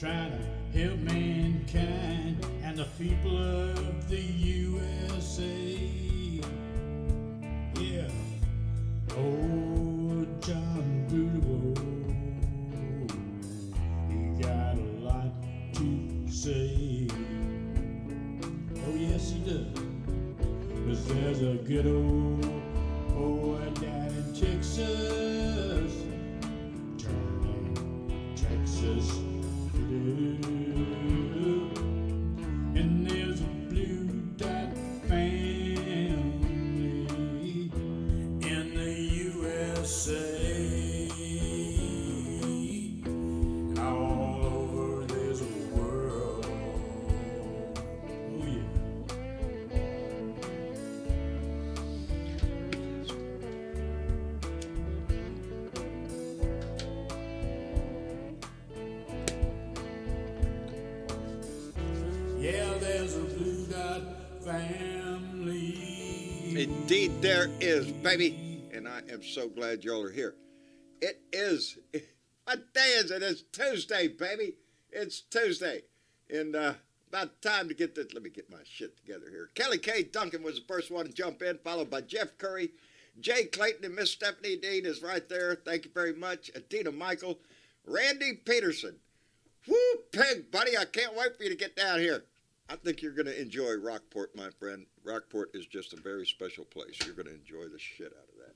trying to help mankind and the people of the USA. Yeah. Oh, John Boudreaux, he got a lot to say. Oh, yes, he does. But there's a good old boy down in Texas, turning Texas blue. And there's a blue dot family in the USA. And all over this world. Oh, yeah. Yeah, there's a blue dot family. Indeed, there is, baby. And I am so glad y'all are here. It is, what day is it? It's Tuesday, baby. It's Tuesday. And about time to get this. Let me get my shit together here. Kelly K. Duncan was the first one to jump in, followed by Jeff Curry. Jay Clayton and Miss Stephanie Dean is right there. Thank you very much. Adina Michael. Randy Peterson. Woo, pig, buddy. I can't wait for you to get down here. I think you're going to enjoy Rockport, my friend. Rockport is just a very special place. You're going to enjoy the shit out of that.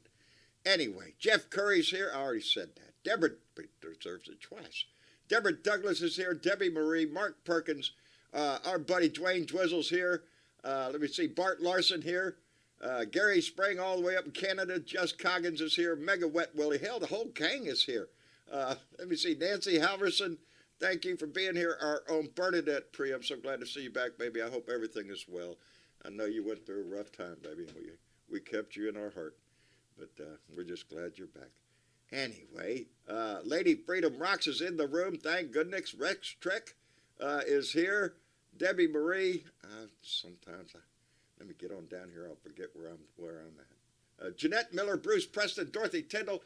Anyway, Jeff Curry's here. I already said that. Deborah deserves it twice. Deborah Douglas is here. Debbie Marie. Mark Perkins. Our buddy Dwayne Dwizzle's here. Let me see. Bart Larson here. Gary Spring all the way up in Canada. Just Coggins is here. Mega Wet Willie. Hell, the whole gang is here. Let me see. Nancy Halverson. Thank you for being here. Our own Bernadette Pre. I'm so glad to see you back, baby. I hope everything is well. I know you went through a rough time, baby. We kept you in our heart. But we're just glad you're back. Anyway, Lady Freedom Rocks is in the room. Thank goodness. Rex Trek is here. Debbie Marie. Let me get on down here. I'll forget where I'm at. Jeanette Miller, Bruce Preston, Dorothy Tyndall.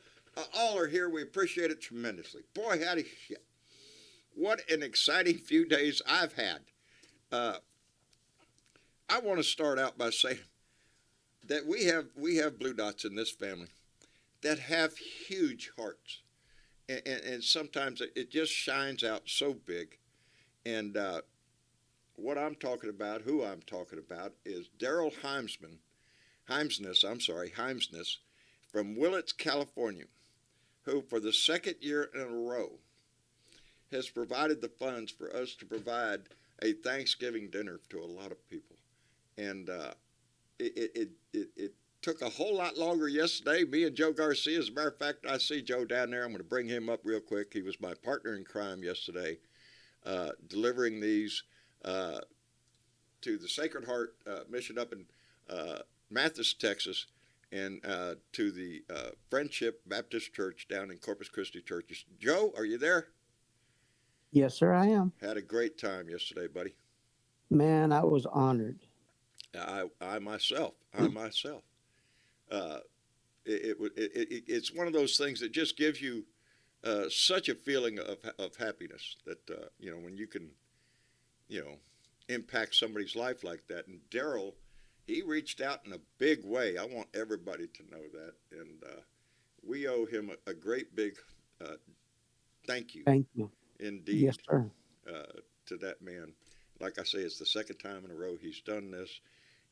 All are here. We appreciate it tremendously. Boy, howdy shit. What an exciting few days I've had. I want to start out by saying that we have blue dots in this family that have huge hearts. And sometimes it just shines out so big. And what I'm talking about, who I'm talking about, is Daryl Heimsness from Willits, California, who for the second year in a row has provided the funds for us to provide a Thanksgiving dinner to a lot of people. And it took a whole lot longer yesterday. Me and Joe Garcia, as a matter of fact, I see Joe down there. I'm going to bring him up real quick. He was my partner in crime yesterday, delivering these to the Sacred Heart mission up in Mathis, Texas, and to the Friendship Baptist Church down in Corpus Christi Church. Joe, are you there? Yes, sir, I am. Had a great time yesterday, buddy. Man, I was honored. I myself. It's one of those things that just gives you such a feeling of happiness that when you can, impact somebody's life like that. And Daryl, he reached out in a big way. I want everybody to know that, and we owe him a great big thank you. Thank you. Indeed. Yes, sir. To that man. Like I say, it's the second time in a row he's done this.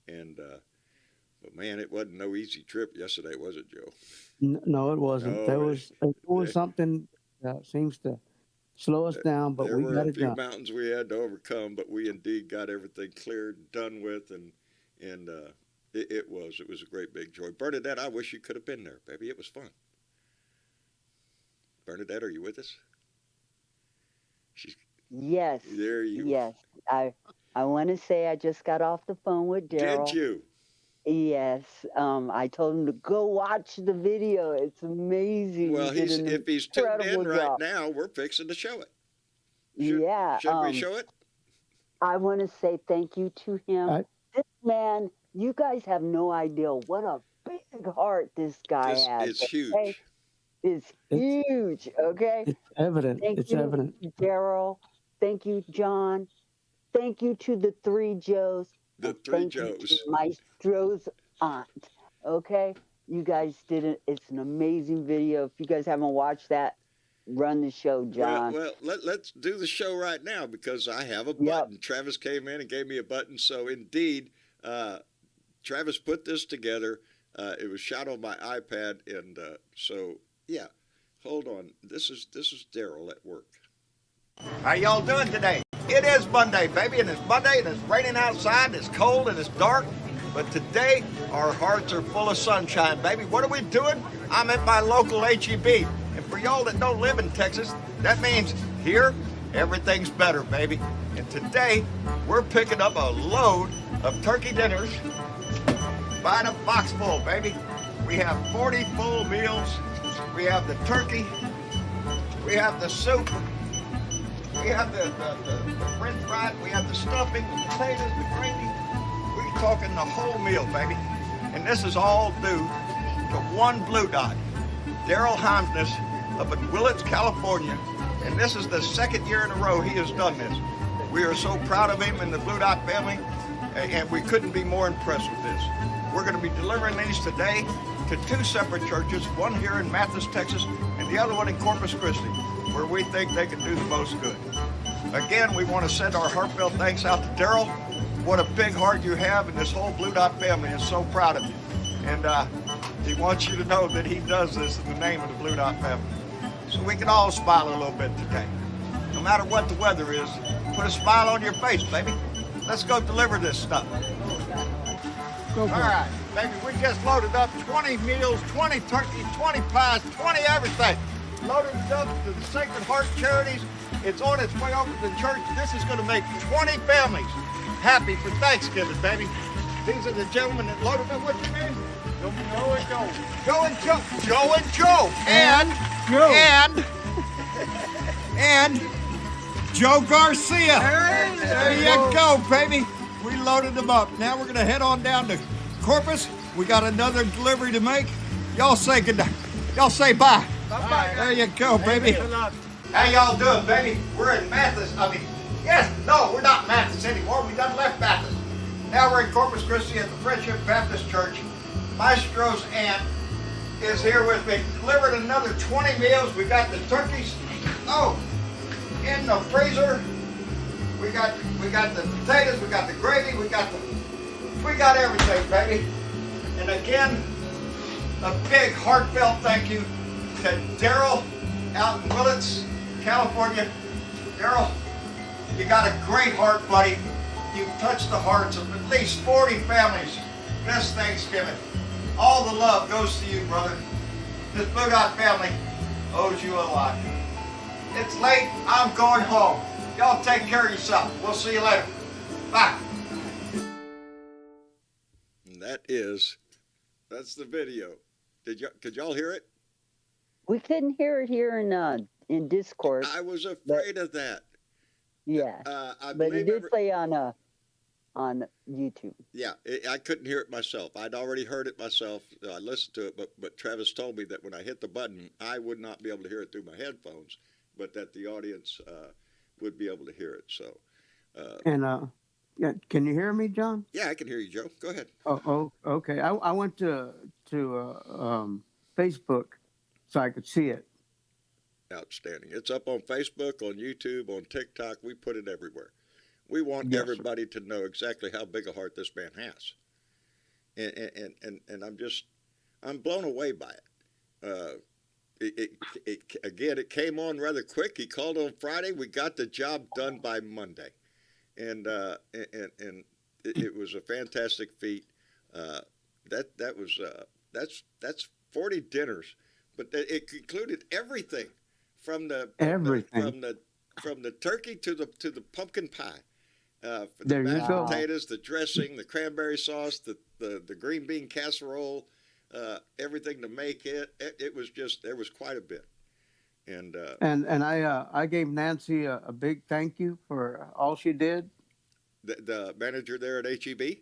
And, but man, it wasn't no easy trip yesterday, was it, Joe? No, it wasn't. No, there was something that seems to slow us down, but we got it done. There were a few mountains we had to overcome, but we indeed got everything cleared, done with, and it was a great big joy. Bernadette, I wish you could have been there, baby. It was fun. Bernadette, are you with us? Yes. There you Yes. I want to say I just got off the phone with Daryl. Did you? Yes. I told him to go watch the video. It's amazing. Well, if he's tuned in right now, we're fixing to show it. Should we show it? I want to say thank you to him. This man, you guys have no idea what a big heart this guy has. It's huge. It's huge, okay? It's evident. Thank it's you, evident. Daryl. Thank you, John. Thank you to the three Joes. The And three thank you to Joes. Maestro's aunt. Okay? You guys did it. It's an amazing video. If you guys haven't watched that, run the show, John. Well, let's do the show right now because I have a Yep. button. Travis came in and gave me a button. So indeed, Travis put this together. It was shot on my iPad, and so yeah. Hold on. This is Daryl at work. How y'all doing today? It is Monday, baby, and it's Monday, and it's raining outside, and it's cold, and it's dark. But today, our hearts are full of sunshine, baby. What are we doing? I'm at my local HEB. And for y'all that don't live in Texas, that means here, everything's better, baby. And today, we're picking up a load of turkey dinners, buying a box full, baby. We have 40 full meals. We have the turkey. We have the soup. We have the french fries. We have the stuffing, the potatoes, the gravy. We're talking the whole meal, baby. And this is all due to one Blue Dot, Daryl Heimsness up in Willits, California. And this is the second year in a row he has done this. We are so proud of him and the Blue Dot family, and we couldn't be more impressed with this. We're going to be delivering these today to two separate churches, one here in Mathis, Texas, and the other one in Corpus Christi, where we think they can do the most good. Again, we want to send our heartfelt thanks out to Daryl. What a big heart you have, and this whole Blue Dot family is so proud of you. And he wants you to know that he does this in the name of the Blue Dot family. So we can all smile a little bit today. No matter what the weather is, put a smile on your face, baby. Let's go deliver this stuff. All right, baby, we just loaded up 20 meals, 20 turkeys, 20 pies, 20 everything. Loaded it up to the Sacred Heart Charities. It's on its way over to the church. This is going to make 20 families happy for Thanksgiving, baby. These are the gentlemen that loaded up. What's your name? Joe and Joe. Joe and Joe. Joe and Joe. And Joe Garcia. There you go, baby. We loaded them up. Now we're going to head on down to Corpus. We got another delivery to make. Y'all say good night. Y'all say bye. Bye. There you go, baby. How y'all doing, baby? We're in Mathis. We're not Mathis anymore. We done left Mathis. Now we're in Corpus Christi at the Friendship Baptist Church. Maestro's aunt is here with me. Delivered another 20 meals. We got the turkeys. In the freezer. We got the potatoes, we got the gravy, we got everything, baby. And again, a big heartfelt thank you to Daryl out in Willits, California. Daryl, you got a great heart, buddy. You've touched the hearts of at least 40 families this Thanksgiving. All the love goes to you, brother. This Blue Dot family owes you a lot. It's late, I'm going home. Y'all take care of yourself. We'll see you later. Bye. And that's the video. Could y'all hear it? We couldn't hear it here in Discord. I was afraid of that. Yeah. But it did play on YouTube. Yeah, I couldn't hear it myself. I'd already heard it myself. I listened to it, but Travis told me that when I hit the button, I would not be able to hear it through my headphones, but that the audience would be able to hear it. So, can you hear me, John? Yeah, I can hear you, Joe. Go ahead. Oh, okay. I went to Facebook so I could see it. Outstanding. It's up on Facebook, on YouTube, on TikTok. We put it everywhere. We want everybody to know exactly how big a heart this man has, and I'm blown away by it. It came on rather quick. He called on Friday. We got the job done by Monday, and it was a fantastic feat. That's 40 dinners, but it included everything from the turkey to the pumpkin pie. For the mashed potatoes, the dressing, the cranberry sauce, the green bean casserole. Everything to make it. It was just, there was quite a bit. And I gave Nancy a big thank you for all she did. The manager there at HEB.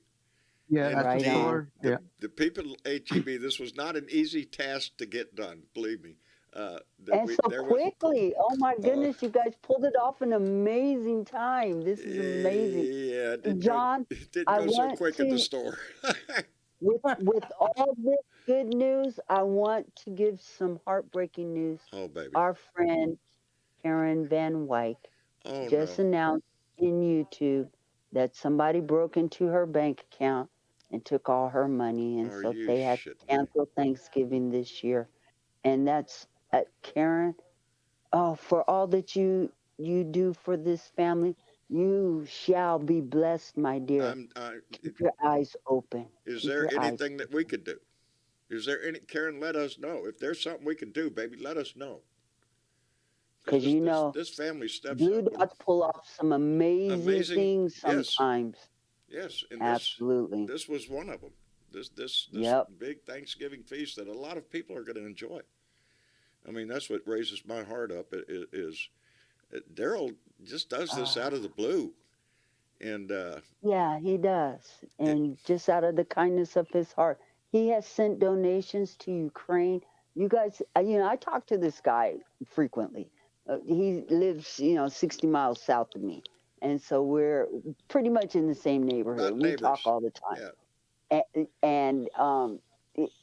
Yeah, that's right. The people at HEB, this was not an easy task to get done, believe me. That And we so there was. quickly. Oh my Oh, goodness, you guys pulled it off an amazing time. This is amazing. yeah, it didn't go. John, It didn't I go so want quick at the to, store. with all this good news, I want to give some heartbreaking news. Oh, baby. Our friend Karen Van Wyck Oh just no. announced in YouTube that somebody broke into her bank account and took all her money, and Are so you they had shitting to me? cancel Thanksgiving this year. And that's Karen. Oh, for all that you do for this family, you shall be blessed, my dear. I'm. Keep your eyes open. Is Keep there your eyes anything that open. we could do? Is there any, Karen? Let us know if there's something we can do, baby. Let us know because Because this you this know, this family steps Blue up and Dots pull off some amazing amazing. things Yes, sometimes. yes, and Absolutely. this was one of them. This Yep. big Thanksgiving feast that a lot of people are going to enjoy. I mean, that's what raises my heart up. Is Daryl just does this out of the Ah, blue, and yeah, he does. it, And just out of the kindness of his heart, he has sent donations to Ukraine. You guys, I talk to this guy frequently. He lives, 60 miles south of me. And so we're pretty much in the same neighborhood. about We talk neighbors. all the time. Yeah, And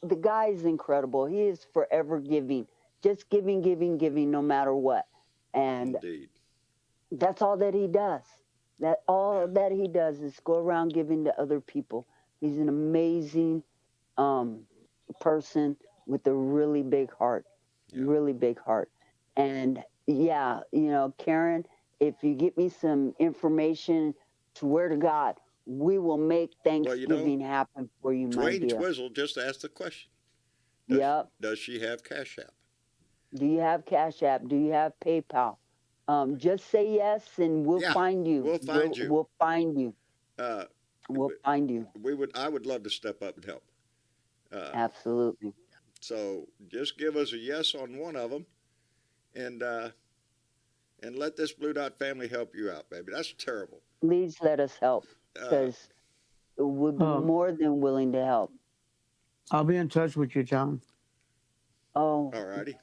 the guy is incredible. He is forever giving, just giving, giving, giving, no matter what. And indeed. that's all that he does. That all Yeah, that he does is go around giving to other people. He's an amazing um, person with a really big heart, yeah. really big heart. And yeah, Karen, if you get me some information, swear to God, we will make Well, Thanksgiving happen for you, my Dwayne dear. Twizzle just asked the question. Yep. Does she have Cash App? Do you have Cash App? Do you have PayPal? Just say yes, and we'll Yeah, find you. we'll find you. We'll find you. Uh, We'll find you. we would. I would love to step up and help. Uh, Absolutely. so just give us a yes on one of them, and let this Blue Dot family help you out, baby. That's terrible. Please let us help, Uh, because we'll be Um, more than willing to help. I'll be in touch with you, John. Oh, all righty.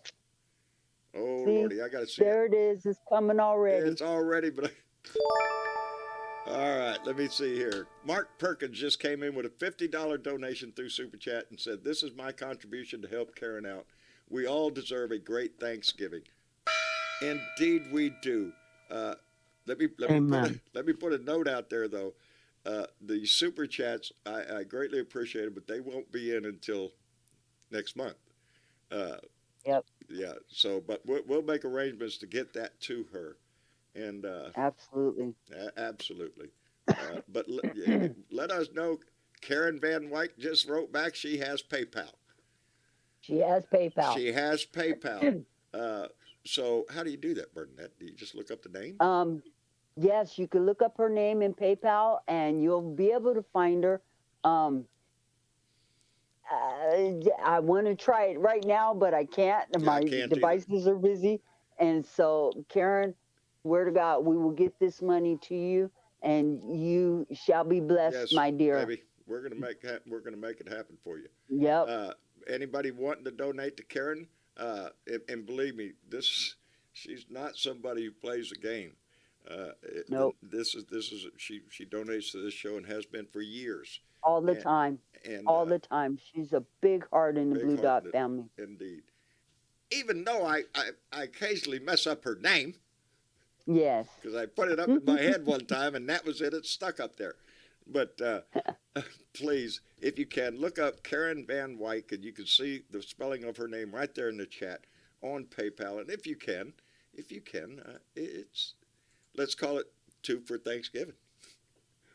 Oh see, lordy, I gotta see it. there it is. It's coming already. It's already, but. All right, let me see here. Mark Perkins just came in with a $50 donation through Super Chat and said, "This is my contribution to help Karen out. We all deserve a great Thanksgiving." Indeed, we do. Uh, Amen. let me put a note out there though. The Super Chats I greatly appreciate it, but they won't be in until next month. Uh, Yep, yeah. So, but we'll make arrangements to get that to her, and absolutely. absolutely. But let us know. Karen Van Wyk just wrote back. She has PayPal. She has PayPal. She has PayPal. Uh, so how do you do that, Bernadette? Do you just look up the name? Yes, you can look up her name in PayPal, and you'll be able to find her. Um, I want to try it right now, but I can't. Yeah, I My can't either. devices are busy. And so, Karen, word to God, we will get this money to you, and you shall be blessed, Yes, my dear. baby. We're gonna make it happen for you. Yep. Uh, Anybody wanting to donate to Karen? And believe me, she's not somebody who plays a game. Nope. This is she donates to this show and has been for years. All the And time. and All the time. She's a big heart in the big Blue heart Dot family. indeed. Even though I occasionally mess up her name Yes. because I put it up in my head one time and that was it. It's stuck up there. But please, if you can, look up Karen Van Wyk and you can see the spelling of her name right there in the chat on PayPal. And if you can, it's let's call it two for Thanksgiving.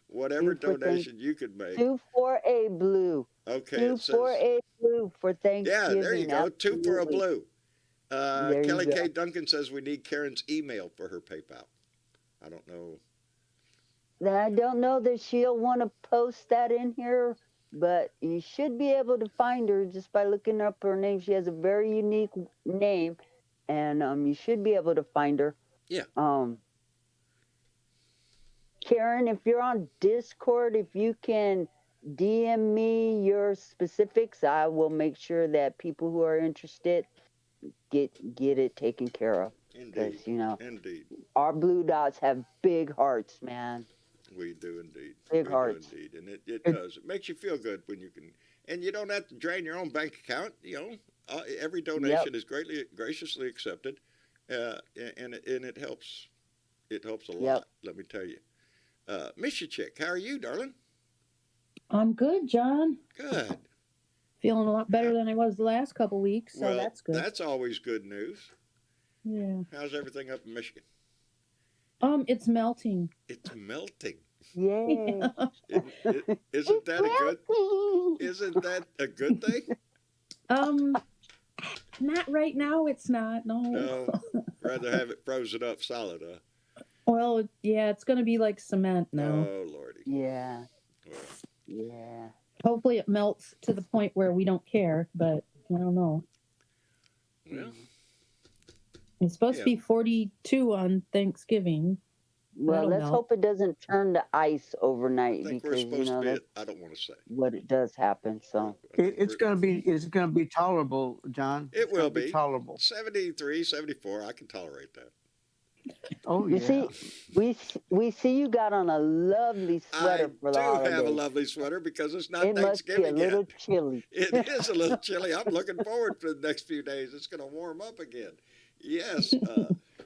Whatever donation you could make. 2 for a blue. Okay, 2 it says. for a blue for Thanksgiving. Yeah, there you go. Absolutely. 2 for a blue. There Kelly you go. K. Duncan says we need Karen's email for her PayPal. I don't know. I don't know that she'll want to post that in here, but you should be able to find her just by looking up her name. She has a very unique name, and you should be able to find her. Yeah. Karen, if you're on Discord, if you can DM me your specifics, I will make sure that people who are interested get it taken care of. Indeed. Because, you know, Indeed. our blue dots have big hearts, man. We do indeed. Big We hearts. do indeed. And it It- does. It makes you feel good when you can. And you don't have to drain your own bank account. You know, every donation is graciously accepted. And it helps. It helps a lot, Yep. let me tell you. Miss you, Chick, how are you, darling? I'm good, John. Good. Feeling a lot better than I was the last couple weeks, so Well, that's good. that's always good news. Yeah. How's everything up in Michigan? It's melting. It's melting. Yay. Isn't that a good? Isn't that a good thing? Not right now. It's not. No. No, rather have it frozen up solid, huh? Well, yeah, it's gonna be like cement now. Oh lordy. Yeah. Well, Yeah. Hopefully, it melts to the point where we don't care. But I don't know. well, It's supposed to be 42 on Thanksgiving. Well, That'll let's melt. hope it doesn't turn to ice I overnight think we're because you supposed know to be. that's I don't want to say. what it does happen. So it's gonna be tolerable, John. It It's will gonna be tolerable. 73, 74. I can tolerate that. Oh you yeah. see, we see you got on a lovely sweater for the I do holidays. have a lovely sweater because it's not It must be a Thanksgiving little yet. chilly. It is a little chilly. I'm looking forward to the next few days. It's going to warm up again. Yes,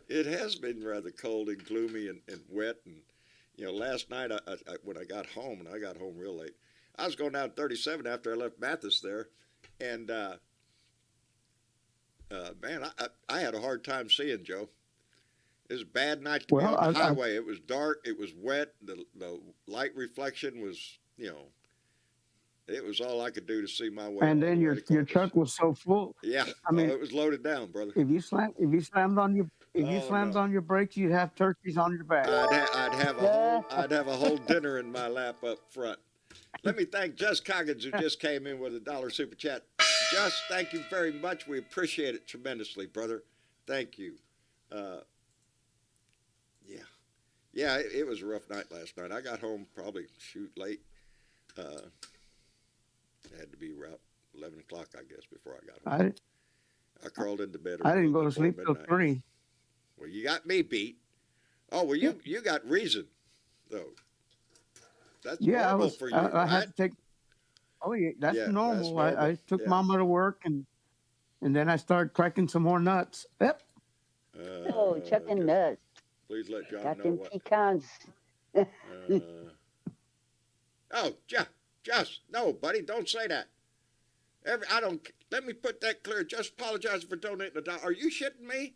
it has been rather cold and gloomy and wet. And, you know, last night when I got home, and I got home real late, I was going down 37 after I left Mathis there. And, man, I had a hard time seeing, Joe. It was a bad night to be Well, on the highway. It was dark. It was wet. The light reflection was, you know, it was all I could do to see my way. And all then the way your to Corpus. truck was so full. Yeah, I mean, it was loaded down, brother. if you slammed on Oh, on your brakes, you'd have turkeys on your back. I'd have a whole dinner in my lap up front. Let me thank Just Coggins who just came in with $1 super chat. Just, thank you very much. We appreciate it tremendously, brother. Thank you. Yeah, it was a rough night last night. I got home probably late. It had to be around 11 o'clock, I guess, before I got home. I crawled into bed. I didn't go to before sleep till midnight. 3. Well, you got me beat. Oh, well, you got reason, though. That's normal for you, I right? had to take. Oh yeah, that's Yeah, that's normal. normal. I took Yeah. Mama to work and then I started cracking some more nuts. Yep. Oh, chucking just nuts. Please let John Got know them what. pecans. Oh, just no, buddy, don't say that. I don't. Let me put that clear. Just apologize for donating $1. Are you shitting me?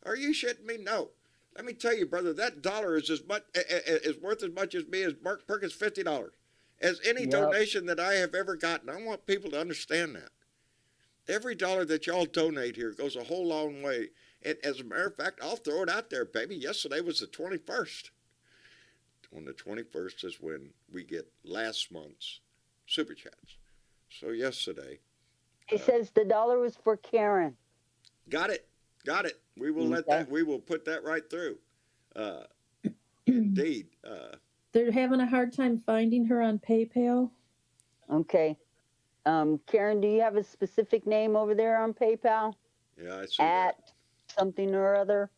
Are you shitting me? No. Let me tell you, brother, that dollar is worth as much as me as Mark Perkins' $50. As any Yep. donation that I have ever gotten. I want people to understand that. Every dollar that y'all donate here goes a whole long way. And as a matter of fact, I'll throw it out there, baby. Yesterday was the 21st. On the 21st is when we get last month's super chats. So yesterday, He says the dollar was for Karen. got it. We will Okay. we will put that right through. Indeed. They're having a hard time finding her on PayPal. Okay. Karen, do you have a specific name over there on PayPal? Yeah, I see At that. something or other?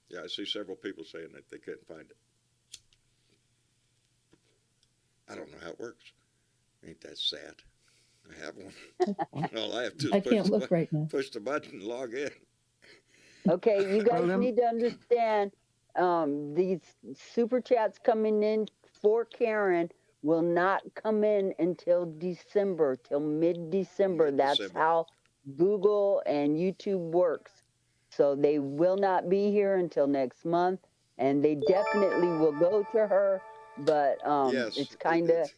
Yeah, I see several people saying that they couldn't find it. I don't know how it works. Ain't that sad? I have one. All I have to do I is can't look right now. push the button and log in. Okay, you guys Well, need to understand these super chats coming in for Karen will not come in until December, till mid-December. That's Mid-December. how Google and YouTube works. So they will not be here until next month, and they definitely will go to her, but Yes. it's kind of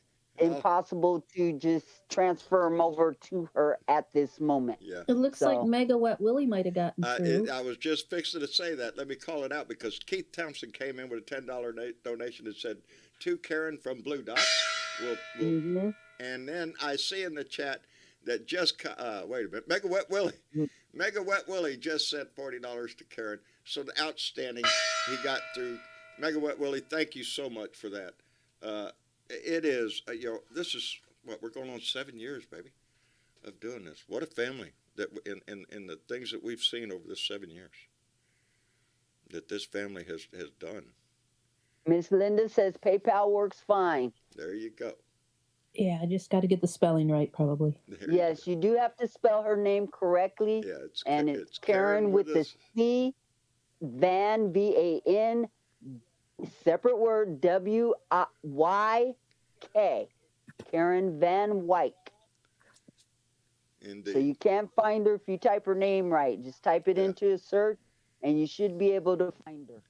impossible to just transfer them over to her at this moment. Yeah. It looks like So- Mega Wet Willie might have gotten through. I was just fixing to say that. Let me call it out because Keith Thompson came in with a $10 donation and said, "To Karen from Blue Dot." Mhm. And then I see in the chat that wait a minute, Mega Wet Willie just sent $40 to Karen. So the outstanding, he got through. Mega Wet Willie, thank you so much for that. It is, this is what we're going on 7 years, baby, of doing this. What a family. that in the things that we've seen over the 7 years that this family has done. Miss Linda says PayPal works fine. There you go. Yeah, I just got to get the spelling right, probably. There Yes, you do have to spell her name correctly. Yeah, and it's Karen with the C, Van, VAN, separate word, WYK. Karen Van Wyk. Indeed. So you can't find her if you type her name right. Just type it into a search, and you should be able to find her.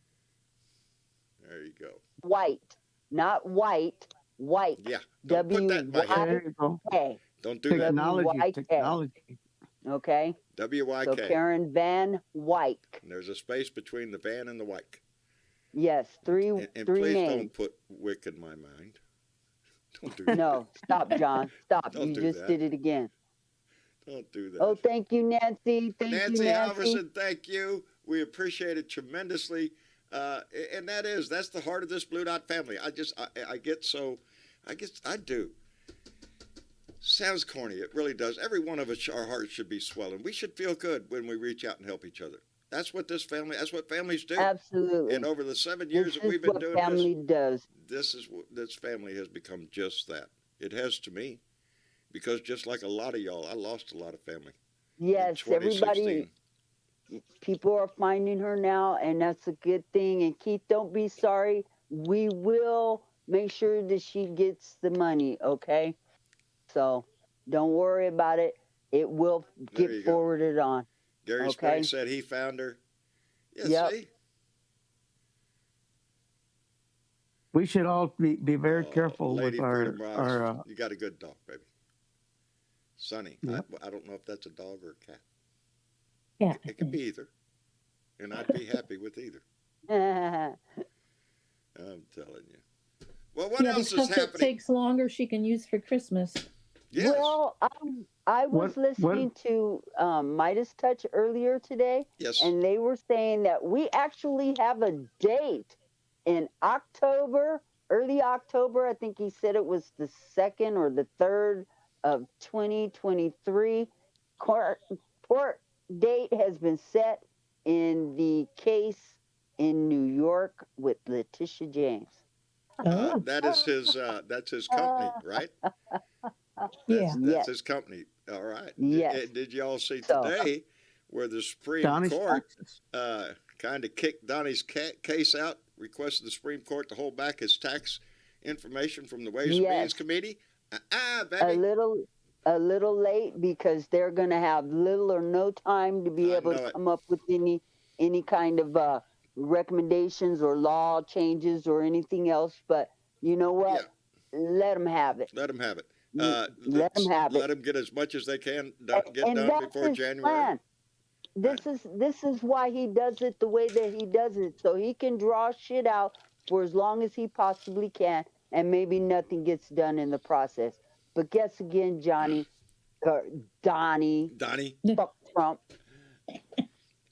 There you go. White, not white, white. Yeah, don't put that by here. There you go. W-Y-K. Don't do that. Technology, technology. Okay? WYK. So Karen Van Wyk. And there's a space between the Van and the Wyk. Yes, three And three please names. don't put Wick in my mind. Don't do that. No, stop, John. Stop. Don't You do just that. did it again. Don't do that. Oh, thank you, Nancy. Thank you, Nancy Nancy. Halverson, thank you. We appreciate it tremendously. And that's the heart of this Blue Dot family. I do. Sounds corny. It really does. Every one of us, our hearts should be swelling. We should feel good when we reach out and help each other. That's what that's what families do. Absolutely. And over the 7 years This that is we've been what doing family does. this family has become just that. It has to me. Because just like a lot of y'all, I lost a lot of family. Yes, in 2016. everybody. People are finding her now, and that's a good thing. And Keith, don't be sorry. We will make sure that she gets the money, okay? So don't worry about it. It will There get you go. forwarded on. Gary Okay. Sprague said he found her. Yeah, Yep. see? We should all be very Oh, careful Lady with our Freedom Rocks. our. You got a good dog, baby. Sonny. Yep. I don't know if that's a dog or a cat. Yeah. It could be either. And I'd be happy with either. I'm telling you. Well, what Yeah, the else is stuff that happening? takes longer she can use for Christmas. Yes. Well, I was What- listening to Midas Touch earlier today, Yes. and they were saying that we actually have a date in October, early October. I think he said it was the 2nd or the 3rd of 2023. Court date has been set in the case in New York with Letitia James. Oh, That's his company, right? yeah. That's Yes. his company. All right. Yes. Did y'all see So- today where the Supreme Donnie's Court taxes. kind of kicked Donnie's case out, requested the Supreme Court to hold back his tax information from the Ways and Yes. Means Committee? A Baby. little late because they're going to have little or no time to be I able know to it. come up with any kind of recommendations or law changes or anything else. But you know what? Let them have it. Let them have it. Let them have it. Let them get as much as they can And get done that's before his January. plan. This is why he does it the way that he does it, so he can draw shit out for as long as he possibly can, and maybe nothing gets done in the process. But guess again, Johnny, or Donnie, Donnie. fuck Trump,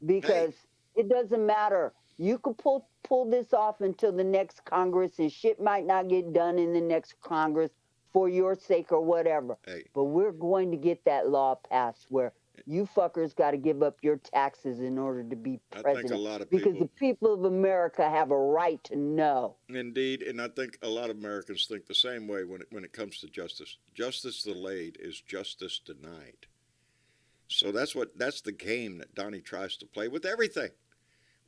because it doesn't matter. You could pull this off until the next Congress, and shit might not get done in the next Congress for your sake or whatever. Hey. But we're going to get that law passed where you fuckers got to give up your taxes in order to be I think president. a lot of because people, the people of America have a right to know. indeed, and I think a lot of Americans think the same way when it comes to justice. Justice delayed is justice denied. So that's the game that Donnie tries to play with everything.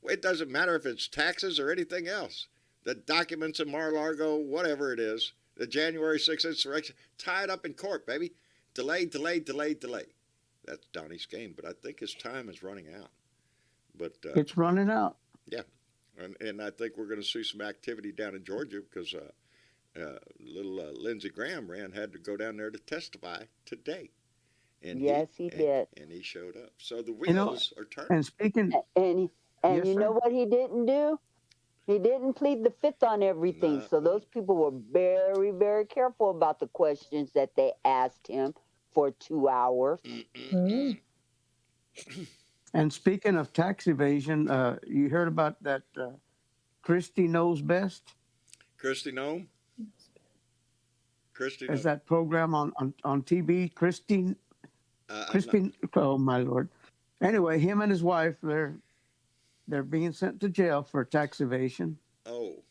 It doesn't matter if it's taxes or anything else. The documents in Mar-a-Lago, whatever it is, the January 6th insurrection, tied up in court, baby. Delay. That's Donnie's game, but I think his time is running out. But It's running out. and I think we're going to see some activity down in Georgia because little Lindsey Graham had to go down there to testify today. And Yes, he did. And he showed up. So the You know, wheels are turning. And speaking, And Yes, you sir. know what he didn't do? He didn't plead the fifth on everything. Nah. So those people were very, very careful about the questions that they asked him for 2 hours. Oh. and speaking of tax evasion, you heard about that Christie Knows Best? Christy Nome? Christy Is Nome. that program on TV? Christie I'm not. Crispy. Oh my lord. Anyway, him and his wife, they're being sent to jail for tax evasion. Oh,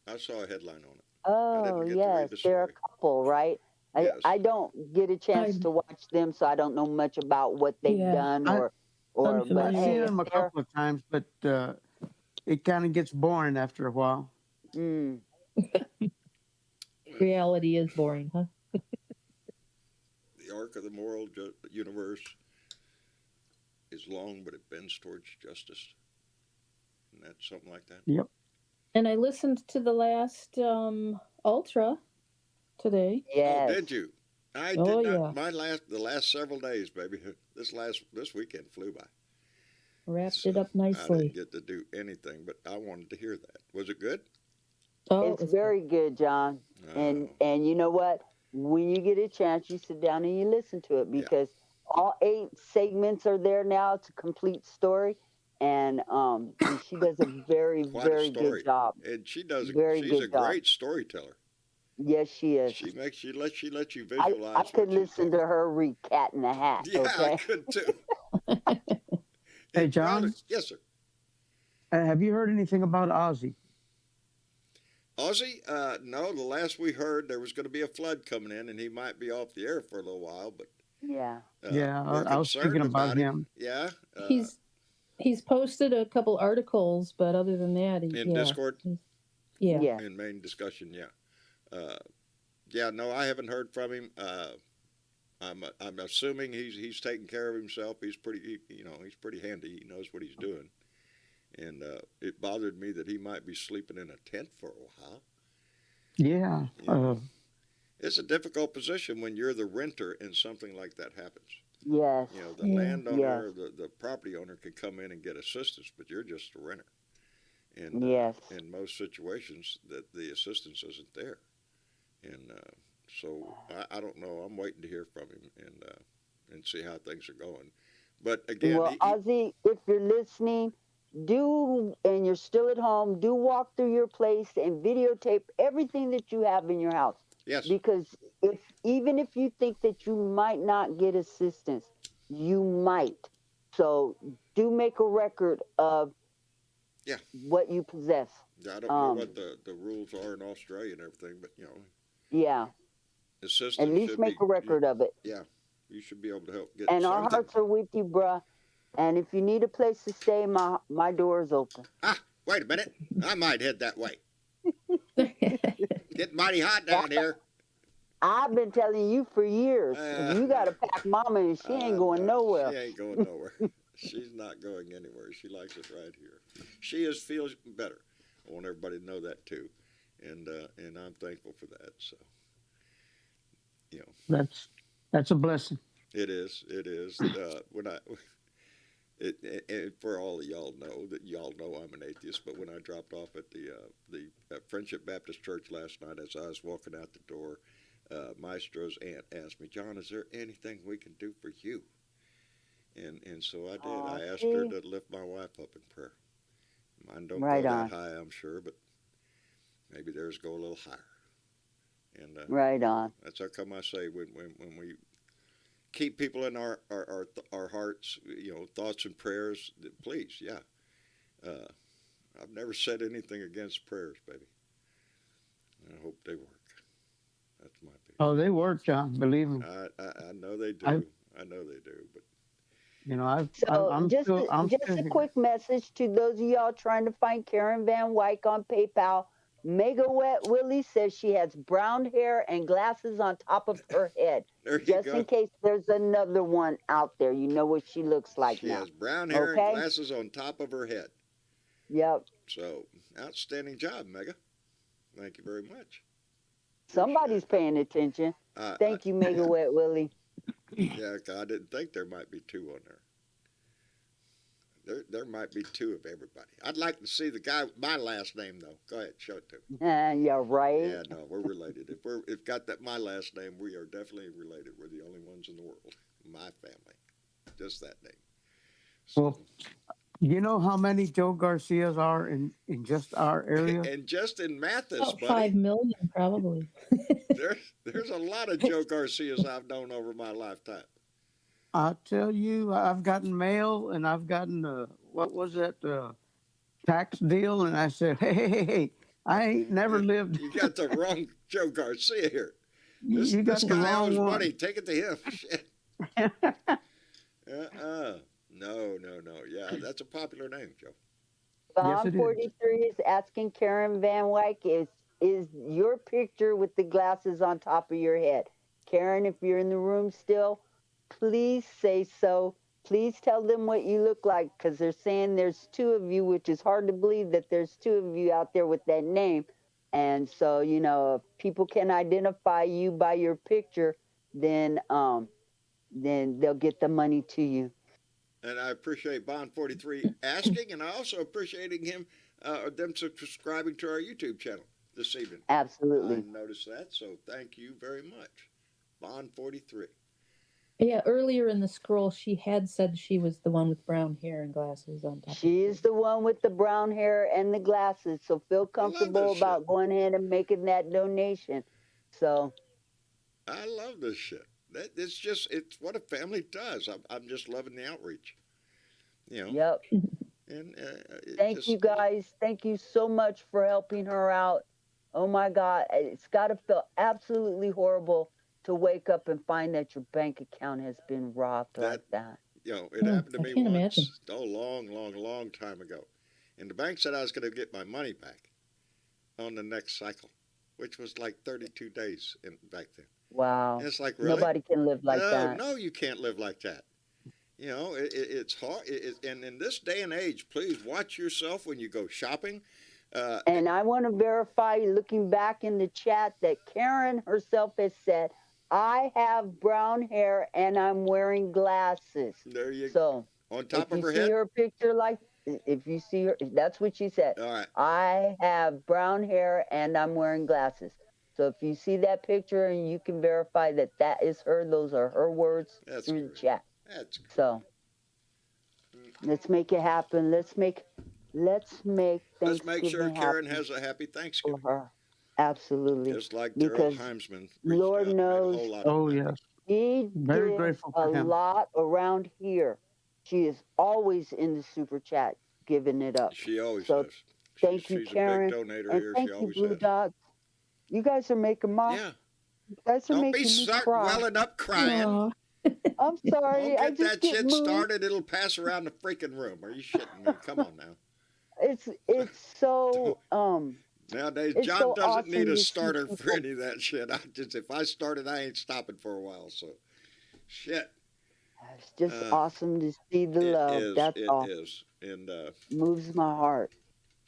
I saw a headline on it. I Oh didn't get to read yes, the they're a story. couple, right? Yes. I don't get a I chance to watch them, so I don't know much about what they've yeah, done I or but I've seen unfamiliar. hey, if him a they're couple of times, but it kind of gets boring after a while. mm, Reality is boring, huh? The arc of the universe is long, but it bends towards justice. And that's something like that. Yep. And I listened to the last Ultra today. Oh, yes. did you? I Oh did not. yeah, The last several days, baby. This weekend flew by. wrapped So it up I didn't nicely. get to do anything, but I wanted to hear that. Was it good? Oh, it It's was good. very good, John. Oh, And you know what? When you get a chance, you sit down and you listen to it yeah. because all 8 segments are there now. It's a complete story, and she does a very Quite a very good story. job. And Very she's a good job. great storyteller. Yes, she is. She lets you I visualize could what she's listen to talking. her read Cat in the Hat. Yeah, I Okay. could too. Hey, It probably John, yes, sir. have you heard anything about Ozzy? Ozzy, no, the last we heard there was going to be a flood coming in and he might be off the air for a little while, but Yeah. Yeah, we're I was thinking concerned about about him. him. Yeah, He's posted a couple articles, but other than that, in Discord, yeah. Yeah. in main discussion, yeah. Uh, yeah, no, I haven't heard from him. I'm assuming he's taking care of himself. He's pretty handy. He knows what he's doing. And it bothered me that he might be sleeping in a tent for a while. Yeah. You know, it's a difficult position when you're the renter and something like that happens. Yes. You know, the Yeah. landowner, the property owner can come in and get assistance, but you're just a renter. And Yes. in most situations, that the assistance isn't there. And so I don't know. I'm waiting to hear from him and see how things are going. But again, Well, Ozzy, if you're listening, and you're still at home, do walk through your place and videotape everything that you have in your house. yes, Because even if you think that you might not get assistance, you might. So do make a record of yeah. what you possess. I don't know what the rules are in Australia and everything, but Yeah. assistance At least should make be. a record of it. Yeah, you should be able to help get And our something. hearts are with you, bruh. And if you need a place to stay, my door is open. Ah, wait a minute. I might head that way. Getting mighty hot down here. I've been telling you for years. You got to pack mama, and she ain't going No, nowhere. She ain't going nowhere. She's not going anywhere. She likes it right here. Feels better. I want everybody to know that too, and I'm thankful for that. So, you know, That's a blessing. it is. It is. When I for all of y'all know I'm an atheist. But when I dropped off at the Friendship Baptist Church last night, as I was walking out the door, Maestro's aunt asked me, "John, is there anything we can do for you?" And so I did. I asked her to lift my wife up in prayer. Mine don't Right go on. that high, I'm sure, but maybe theirs go a little higher. And Right on. that's how come I say when we keep people in our hearts, thoughts and prayers. Please, yeah. I've never said anything against prayers, baby. I hope they work. That's my opinion. Oh, they work, John. Believe me. I know they do. I know they do, but So I'm just still a here. quick message to those of y'all trying to find Karen Van Wyck on PayPal. Mega Wet Willie says she has brown hair and glasses on top of her head. there you Just go. in case there's another one out there, you know what she looks like She now. has brown hair Okay? and glasses on top of her head. Yep. So, outstanding job, Mega. Thank you very much. Somebody's paying attention. Thank you, Mega Wet Willie. Yeah, I didn't think there might be two on there. There might be two of everybody. I'd like to see the guy with my last name though. Go ahead, show it to me. Yeah, right. Yeah, no, we're related. If got that my last name, we are definitely related. We're the only ones in the world. My family, just that name. So, Well, you know how many Joe Garcias are in just our area? and just in Mathis, About buddy, 5 million, probably. there's a lot of Joe Garcias I've known over my lifetime. I tell you, I've gotten mail and I've gotten what was that tax deal, and I said, hey, I ain't never lived. You got the wrong Joe Garcia here. You This got the guy wrong owes one. money. Take it to him. Shit. No. Yeah, that's a popular name, Joe. Yes, Bond it is. 43 is asking Karen Van Wyck, is your picture with the glasses on top of your head? Karen, if you're in the room still, please say so. Please tell them what you look like, because they're saying there's two of you, which is hard to believe that there's two of you out there with that name. And so, if people can identify you by your picture, then they'll get the money to you. And I appreciate Bond 43 asking, and I also appreciating them subscribing to our YouTube channel this evening. Absolutely. I noticed that, so thank you very much, Bond 43. Yeah, earlier in the scroll, she had said she was the one with brown hair and glasses on top. She is the one with the brown hair and the glasses, so feel comfortable this about shit. going ahead and making that donation. So I love this shit. It's what a family does. I'm just loving the outreach. yep. And Thank you guys. Thank you so much for helping her out. Oh my God, it's got to feel absolutely horrible to wake up and find that your bank account has been robbed like that. It happened to I me can't once, imagine. long time ago. And the bank said I was going to get my money back on the next cycle, which was like 32 days back then. Wow. And it's like, really? Nobody can live like that. No, you can't live like that. It's hard. And in this day and age, please watch yourself when you go shopping. And I want to verify, looking back in the chat, that Karen herself has said, I have brown hair and I'm wearing glasses. There you go. So, on top of her if you see head? her picture, if you see her, that's what she said. All right. I have brown hair and I'm wearing glasses. So if you see that picture and you can verify that that is her, those are her words through the chat. That's great. So let's make it happen. Let's make sure Karen happen has a happy Thanksgiving. for her. Absolutely. Just like Because Daryl Heimsman reached Lord out and knows- made a whole lot Oh of money. yes, He very gives grateful a for him. lot around here. She is always in the super chat giving it up. She always So, does. Thank you, She's Karen. a big donator And here. thank She you, always Blue has. Dots. You guys are making my Yeah. you guys are Don't be making me start cry. welling up crying. Aw. I'm sorry. Don't I get just that get shit moved. started. It'll pass around the freaking room. Are you shitting me? Come on now. It's so Nowadays, It's John so doesn't need awesome a to see starter for people- any of that shit. If I started, I ain't stopping for a while. So, shit. it's just awesome to see the love. That's all. It is, and Moves my heart.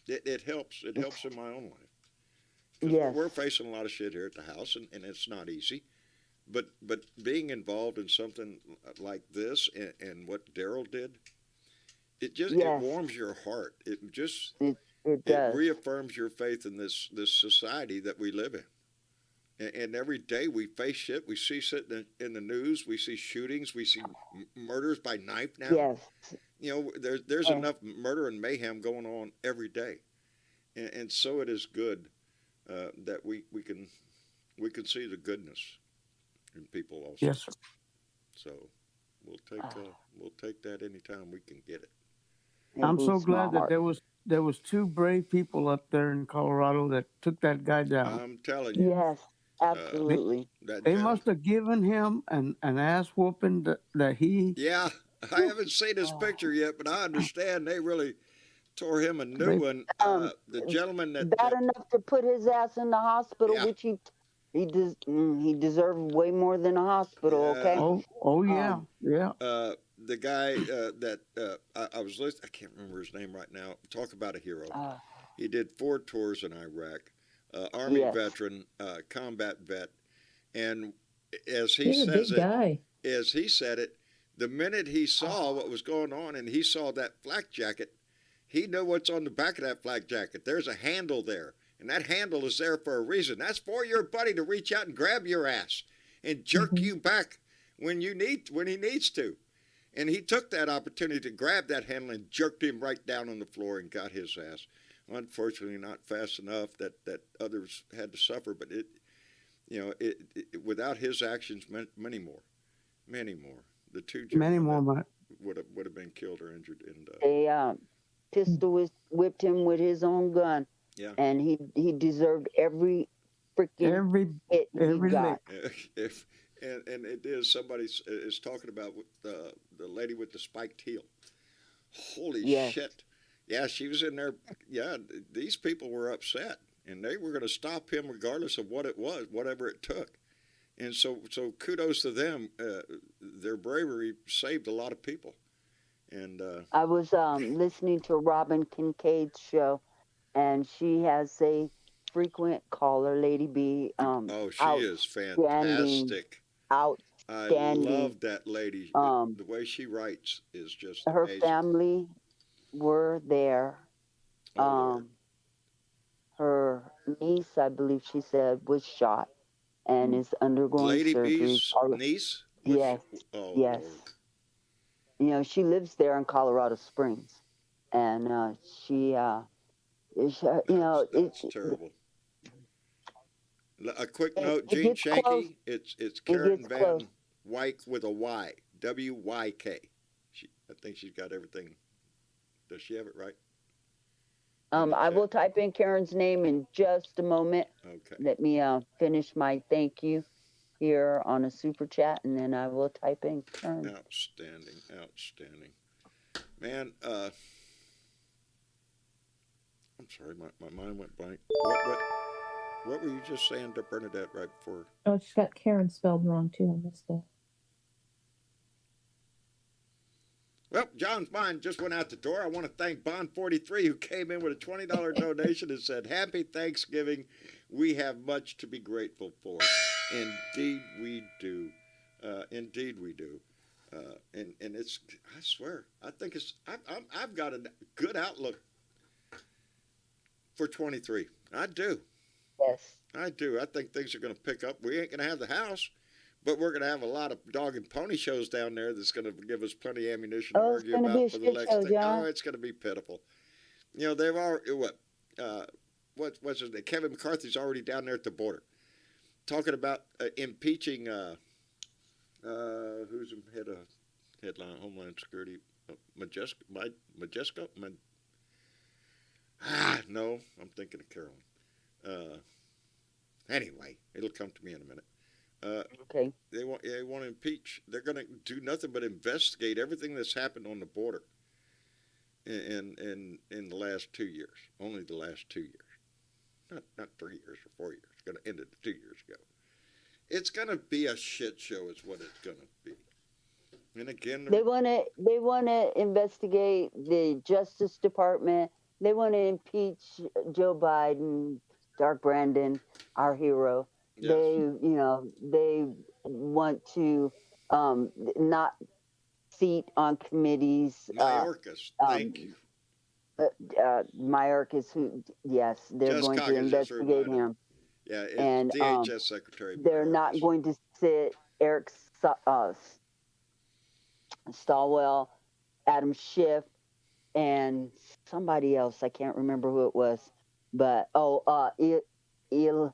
it helps. It helps in my own life. 'Cause Yes. we're facing a lot of shit here at the house, and it's not easy. But being involved in something like this and what Daryl did, it just Yes. it warms your heart. It just It does. it reaffirms your faith in this society that we live in. And every day we face shit. We see shit in the news. We see shootings. We see murders by knife now. Yes. There's enough murder and mayhem going on every day, and so it is good that we can see the goodness in people also. Yes, sir. So we'll take that anytime we can get it. It I'm so boosts my glad that heart. there was two brave people up there in Colorado that took that guy down. I'm telling you, Yes, absolutely. that They gentleman- must have given him an ass whooping that he. Yeah, I haven't seen his picture yet, but I understand they really tore him a new one. The gentleman Bad enough to put his ass in the hospital, Yeah. which he deserved way more than a hospital. Yeah. Okay. Oh yeah, Um, yeah. the guy that I was listening, I can't remember his name right now. Talk about a hero. He did 4 tours in Iraq, Army Yes. veteran, combat vet, and as he He's a says big guy. as he said it, the minute he saw what was going on and he saw that flak jacket, he knew what's on the back of that flak jacket. There's a handle there, and that handle is there for a reason. That's for your buddy to reach out and grab your ass and jerk you back when he needs to. And he took that opportunity to grab that handle and jerked him right down on the floor and got his ass. Unfortunately, not fast enough that others had to suffer, but it without his actions, many more The two Many gentlemen more that months. would have been killed or injured. And They whipped him with his own gun, yeah, and he deserved every freaking Every hit he every lick. got. if and it is somebody is talking about the lady with the spiked heel. Holy Yes. shit! Yeah, she was in there. Yeah, these people were upset, and they were going to stop him regardless of what it was, whatever it took. And so kudos to them. Their bravery saved a lot of people. And I was listening to Robin Kincaid's show, and she has a frequent caller, Lady B. oh, she is Outstanding, fantastic. I outstanding. love that lady. Um, The way she writes is just her amazing. family were there. Oh Lord. Her niece, I believe she said, was shot and is undergoing Lady surgery. B's niece? Yes, Oh yes. Lord. You know, she lives there in Colorado Springs, and she, you know, That's terrible. A quick note, it Gene gets close. Shanky. It's It Karen gets Van close. Wyk with a Y. WYK. I think she's got everything. Does she have it right? I will type in Karen's name in just a moment. Okay. Let me finish my thank you here on a super chat, and then I will type in Karen. Outstanding. Outstanding. Man, I'm sorry, my mind went blank. What were you just saying to Bernadette right before? Oh, she's got Karen spelled wrong too. I missed that. Well, John's mind just went out the door. I want to thank Bond43 who came in with a $20 donation and said, "Happy Thanksgiving. We have much to be grateful for." Indeed we do. Indeed we do. And it's, I swear, I think I've got a good outlook for 23. I do. Yes. I do. I think things are going to pick up. We ain't going to have the house, but we're going to have a lot of dog and pony shows down there that's going to give us plenty of ammunition to It's argue going to be about a for the shit next show, thing. John. Oh, it's going to be pitiful. You know, they've already, what's his name? Kevin McCarthy's already down there at the border talking about impeaching, who's the head of headline Homeland Security? Majesco? No, I'm thinking of Carolyn. Anyway, it'll come to me in a minute. Okay. They want to impeach. They're going to do nothing but investigate everything that's happened on the border in the last 2 years. Only the last 2 years, not 3 years or 4 years. It's going to end it 2 years ago. It's going to be a shit show. Is what it's going to be. And again, They want to investigate the Justice Department. They want to impeach Joe Biden, Dark Brandon, our hero. yes. They want to not seat on committees. Mayorkas, thank you. Mayorkas, who, yes, they're Just going to Coggins, just investigate reminded. him. Yeah, it's And DHS Secretary. they're not Mayorkas. going to sit Eric Stilwell, Adam Schiff, and somebody else. I can't remember who it was, but Ilhan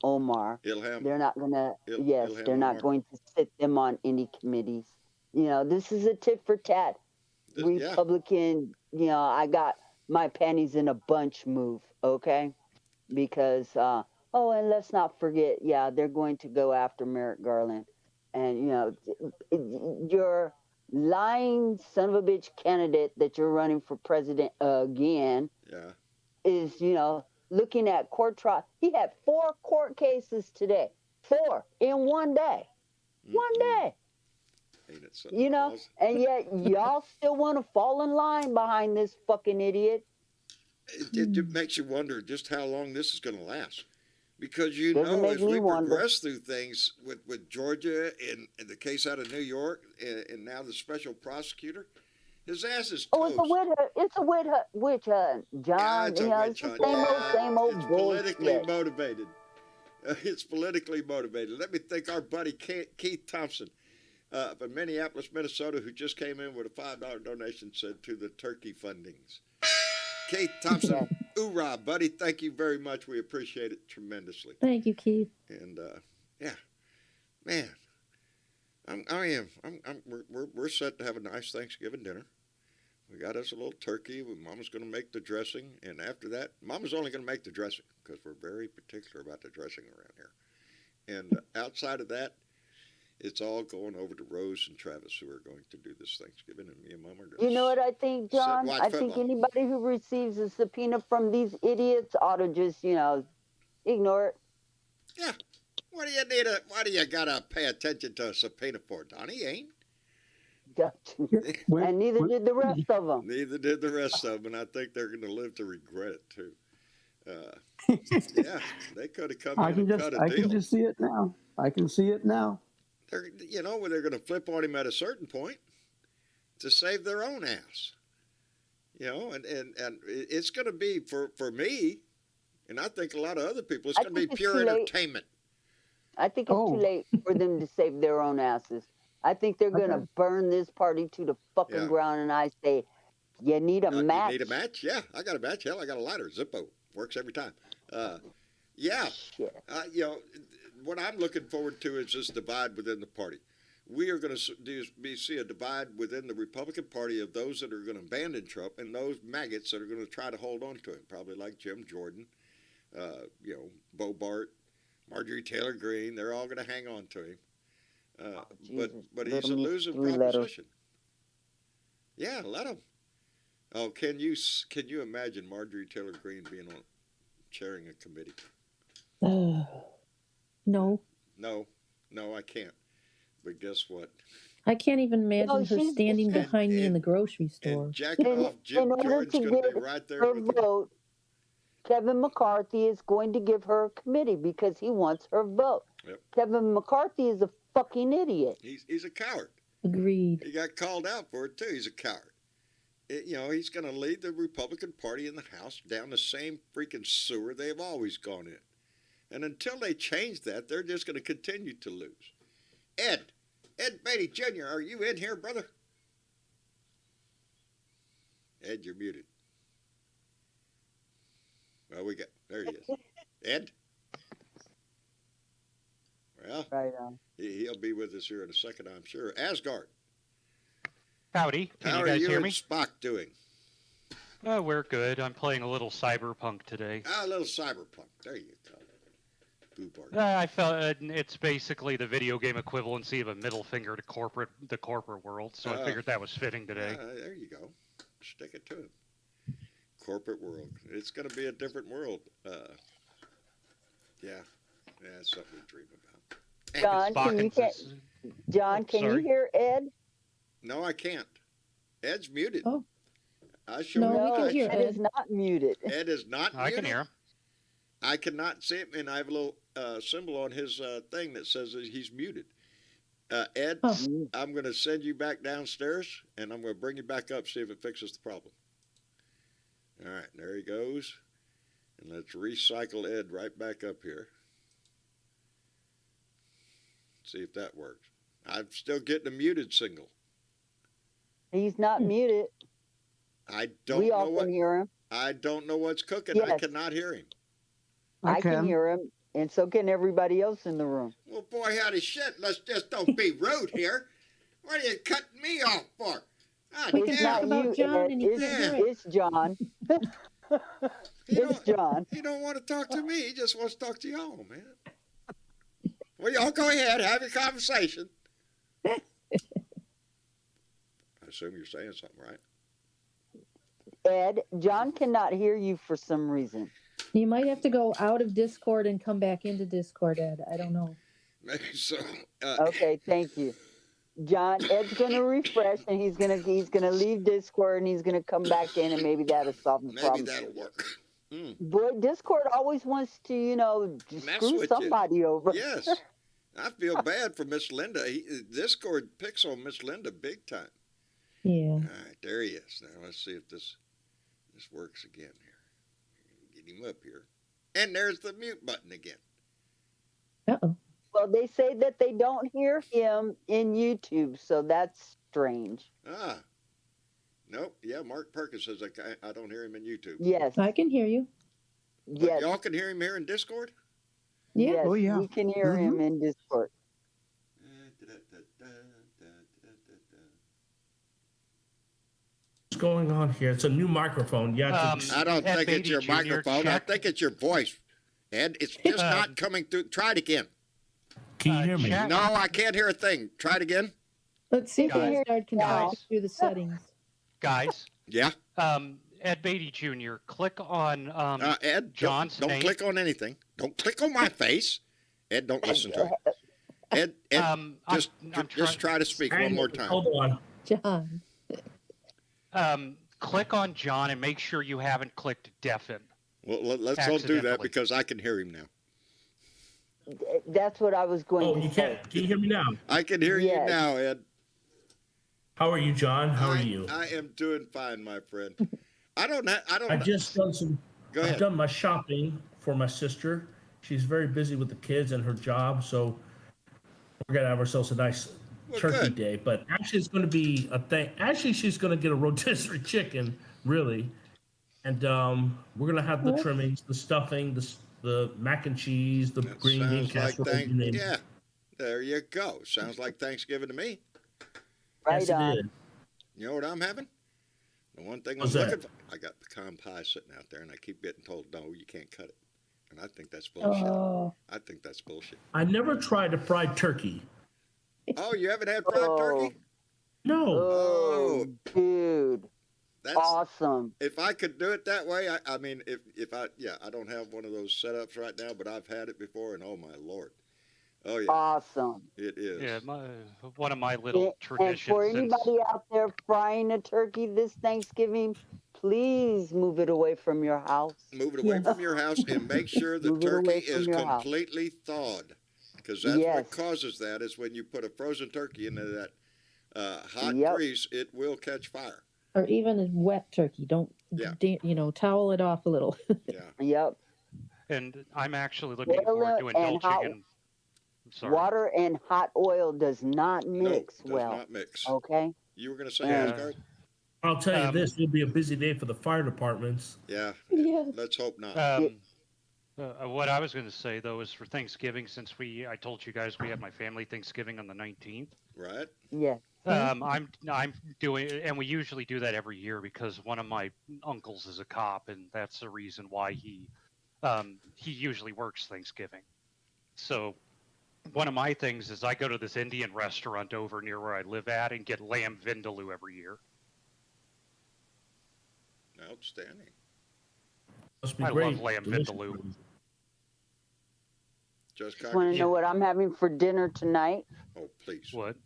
Omar. Ilham. They're not gonna. Yes, Ilhan they're not Omar. going to sit them on any committees. You know, this is a tit for tat. Yeah. Republican. You know, I got my panties in a bunch move. Okay, because and let's not forget. Yeah, they're going to go after Merrick Garland, and you know, your lying son of a bitch candidate that you're running for president again. Yeah. Is, you know, looking at court trial. He had 4 court cases today. 4 in one day. One day. Ain't it something You know, else? and yet y'all still want to fall in line behind this fucking idiot. It makes you wonder just how long this is going to last. Because Doesn't make as me we wonder. progress through things with Georgia and the case out of New York and now the special prosecutor, his ass is toast. It's a witch hunt, John. Yeah, it's a witch the hunt. same old it's bullshit. politically motivated. It's politically motivated. Let me thank our buddy Keith Thompson from Minneapolis, Minnesota, who just came in with a $5 donation said to the turkey fundings. Keith Thompson, hoorah, buddy. Thank you very much. We appreciate it tremendously. Thank you, Keith. And, yeah, man, We're set to have a nice Thanksgiving dinner. We got us a little turkey. Mama's going to make the dressing, and after that, Mama's only going to make the dressing because we're very particular about the dressing around here. And outside of that, it's all going over to Rose and Travis, who are going to do this Thanksgiving, and me and Mom are going to. You know what I think, sit and John? watch I think football. anybody who receives a subpoena from these idiots ought to just, ignore it. Yeah. What do you gotta pay attention to a subpoena for, Donnie? Ain't? When- And neither when- did the rest of them. Neither did the rest of them, and I think they're going to live to regret it too. Yeah, they could have come in and cut a I deal. can just see it now. I can see it now. They're going to flip on him at a certain point to save their own ass. And it's going to be for me, and I think a lot of other people, it's I going to be think it's pure too late. entertainment. I think it's too late for them to save their own asses. I think they're going to burn this party to the fucking ground, and I say, you need a match. You need a match? Yeah, I got a match. Hell, I got a lighter. Zippo. Works every time. Yeah. Shit. What I'm looking forward to is this divide within the party. We are going to see a divide within the Republican Party of those that are going to abandon Trump and those maggots that are going to try to hold on to him, probably like Jim Jordan, Bobart, Marjorie Taylor Greene. They're all going to hang on to him. But he's a losing proposition. Yeah, let him. Oh, can you imagine Marjorie Taylor Greene being on chairing a committee? No. No, I can't. But guess what? I can't even imagine her standing behind me in the grocery store. And jacking off Jim Jordan's going to be right there her with you. vote, Kevin McCarthy is going to give her a committee because he wants her vote. Yep. Kevin McCarthy is a fucking idiot. He's a coward. Agreed. He got called out for it too. He's a coward. He's going to lead the Republican Party in the House down the same freaking sewer they've always gone in. And until they change that, they're just going to continue to lose. Ed Beatty Jr., are you in here, brother? Ed, you're muted. Well, there he is. Ed? Well, Right on. he'll be with us here in a second, I'm sure. Asgard, Howdy. Can how you are guys you hear and me? Spock doing? We're good. I'm playing a little cyberpunk today. A little cyberpunk. There you go. Boobart. I felt it's basically the video game equivalency of a middle finger to the corporate world, so I figured that was fitting today. There you go. Stick it to him. Corporate world. It's going to be a different world. Yeah, that's something we dream about. John, can you Sorry? hear Ed? No, I can't. Ed's muted. Oh. I sure No, we No, can hear Ed is Ed. not muted. Ed is not I muted. can hear him. I cannot see him, and I have a little symbol on his thing that says that he's muted. Ed, Huh. I'm going to send you back downstairs, and I'm going to bring you back up, see if it fixes the problem. All right, there he goes. And let's recycle Ed right back up here. See if that works. I'm still getting a muted signal. He's not muted. I don't We know all what can hear him. I don't know what's cooking. I Yes. cannot hear him. I can hear him, and so can everybody else in the room. Well, boy, howdy shit. Let's just don't be rude here. What are you cutting me off for? Ah, We It's can talk damn. not about you, John Ed. and you It's, can't hear it. it's John. You It's don't, John. he don't want to talk to me. He just wants to talk to y'all, man. Well, y'all go ahead. Have your conversation. I assume you're saying something, right? Ed, John cannot hear you for some reason. You might have to go out of Discord and come back into Discord, Ed. I don't know. Maybe so. Okay, thank you. John, Ed's gonna refresh and he's gonna leave Discord and he's gonna come back in and maybe that'll solve the Maybe problem. that'll work. Boy, Discord always wants to, Mess screw with you. somebody over. Yes. I feel bad for Miss Linda. Discord picks on Miss Linda big time. Yeah. All right, there he is. Now let's see if this works again here. Get him up here. And there's the mute button again. Uh-oh. Well, they say that they don't hear him in YouTube, so that's strange. Ah. Nope. Yeah, Mark Perkins says I don't hear him in YouTube. Yes. I can hear you. But Yes. y'all can hear him here in Discord? Yeah. Yes. Oh, yeah. We can hear him in Discord. going on here? It's a new microphone. Yeah. I don't Ed think it's Beatty your Jr., microphone. check. I think it's your voice. Ed, it's just not coming through. Try it again. Can you hear me? check. No, I can't hear a thing. Try it again. Let's see if Guys. Bernard can Guys. talk through the settings. Guys, Yeah. Ed Beatty Jr., click on Ed, John's don't name. click on anything. Don't click on my face. Ed, don't listen to it. Ed, I'm just try to speak one more time. Hold on. John. Click on John and make sure you haven't clicked deafen. Well, let's don't do that Accidentally. because I can hear him now. That's what I was going Oh, to you say. can't. Can you hear me now? I can hear you Yes. now, Ed. How are you, John? How are you? I am doing fine, my friend. I don't. I just done some. Go I've ahead. done my shopping for my sister. She's very busy with the kids and her job, so we're gonna have ourselves a nice Well, turkey good. day. But actually, it's gonna be a thing. Actually, she's gonna get a rotisserie chicken, really, and we're gonna have the What? trimmings, the stuffing, the mac and cheese, the That green bean sounds like casserole. You name it. yeah. There you go. Sounds like Thanksgiving to me. Right Yes, it on. is. You know what I'm having? The one thing What's I'm that? looking for. I got pecan pie sitting out there, and I keep getting told, no, you can't cut it. And I think that's bullshit. Oh, I think that's bullshit. I never tried a fried turkey. Oh, you haven't had fried Oh. turkey? No. Oh, dude. That's Awesome. if I could do it that way. I mean, if I I don't have one of those setups right now, but I've had it before, and oh my lord, oh yeah, Awesome. it is. Yeah, one of my little And traditions. for since- anybody out there frying a turkey this Thanksgiving, please move it away from your house. Move it away Yeah. from your house and make sure the Move it turkey away from is your house. completely thawed, because that's Yes. what causes that. Is when you put a frozen turkey into that hot Yep. grease, it will catch fire. or even a wet turkey. Don't, Yeah. towel it off a little. Yeah. Yep. And I'm actually looking Oil forward to and indulging hot- in. I'm sorry. Water and hot oil does not mix no, does well. not mix. Okay. You were going to say, Yeah. Asgard? I'll tell you Um, this: it'll be a busy day for the fire departments. Yeah. Yeah. Let's hope not. What I was going to say though is for Thanksgiving, since I told you guys we have my family Thanksgiving on the 19th. Right? Yes. I'm doing, and we usually do that every year because one of my uncles is a cop, and that's the reason why he usually works Thanksgiving. So one of my things is I go to this Indian restaurant over near where I live at and get lamb vindaloo every year. Outstanding. Must be I great. love lamb Delicious. vindaloo. Just Just want to know what I'm having for dinner tonight. Oh, please. What?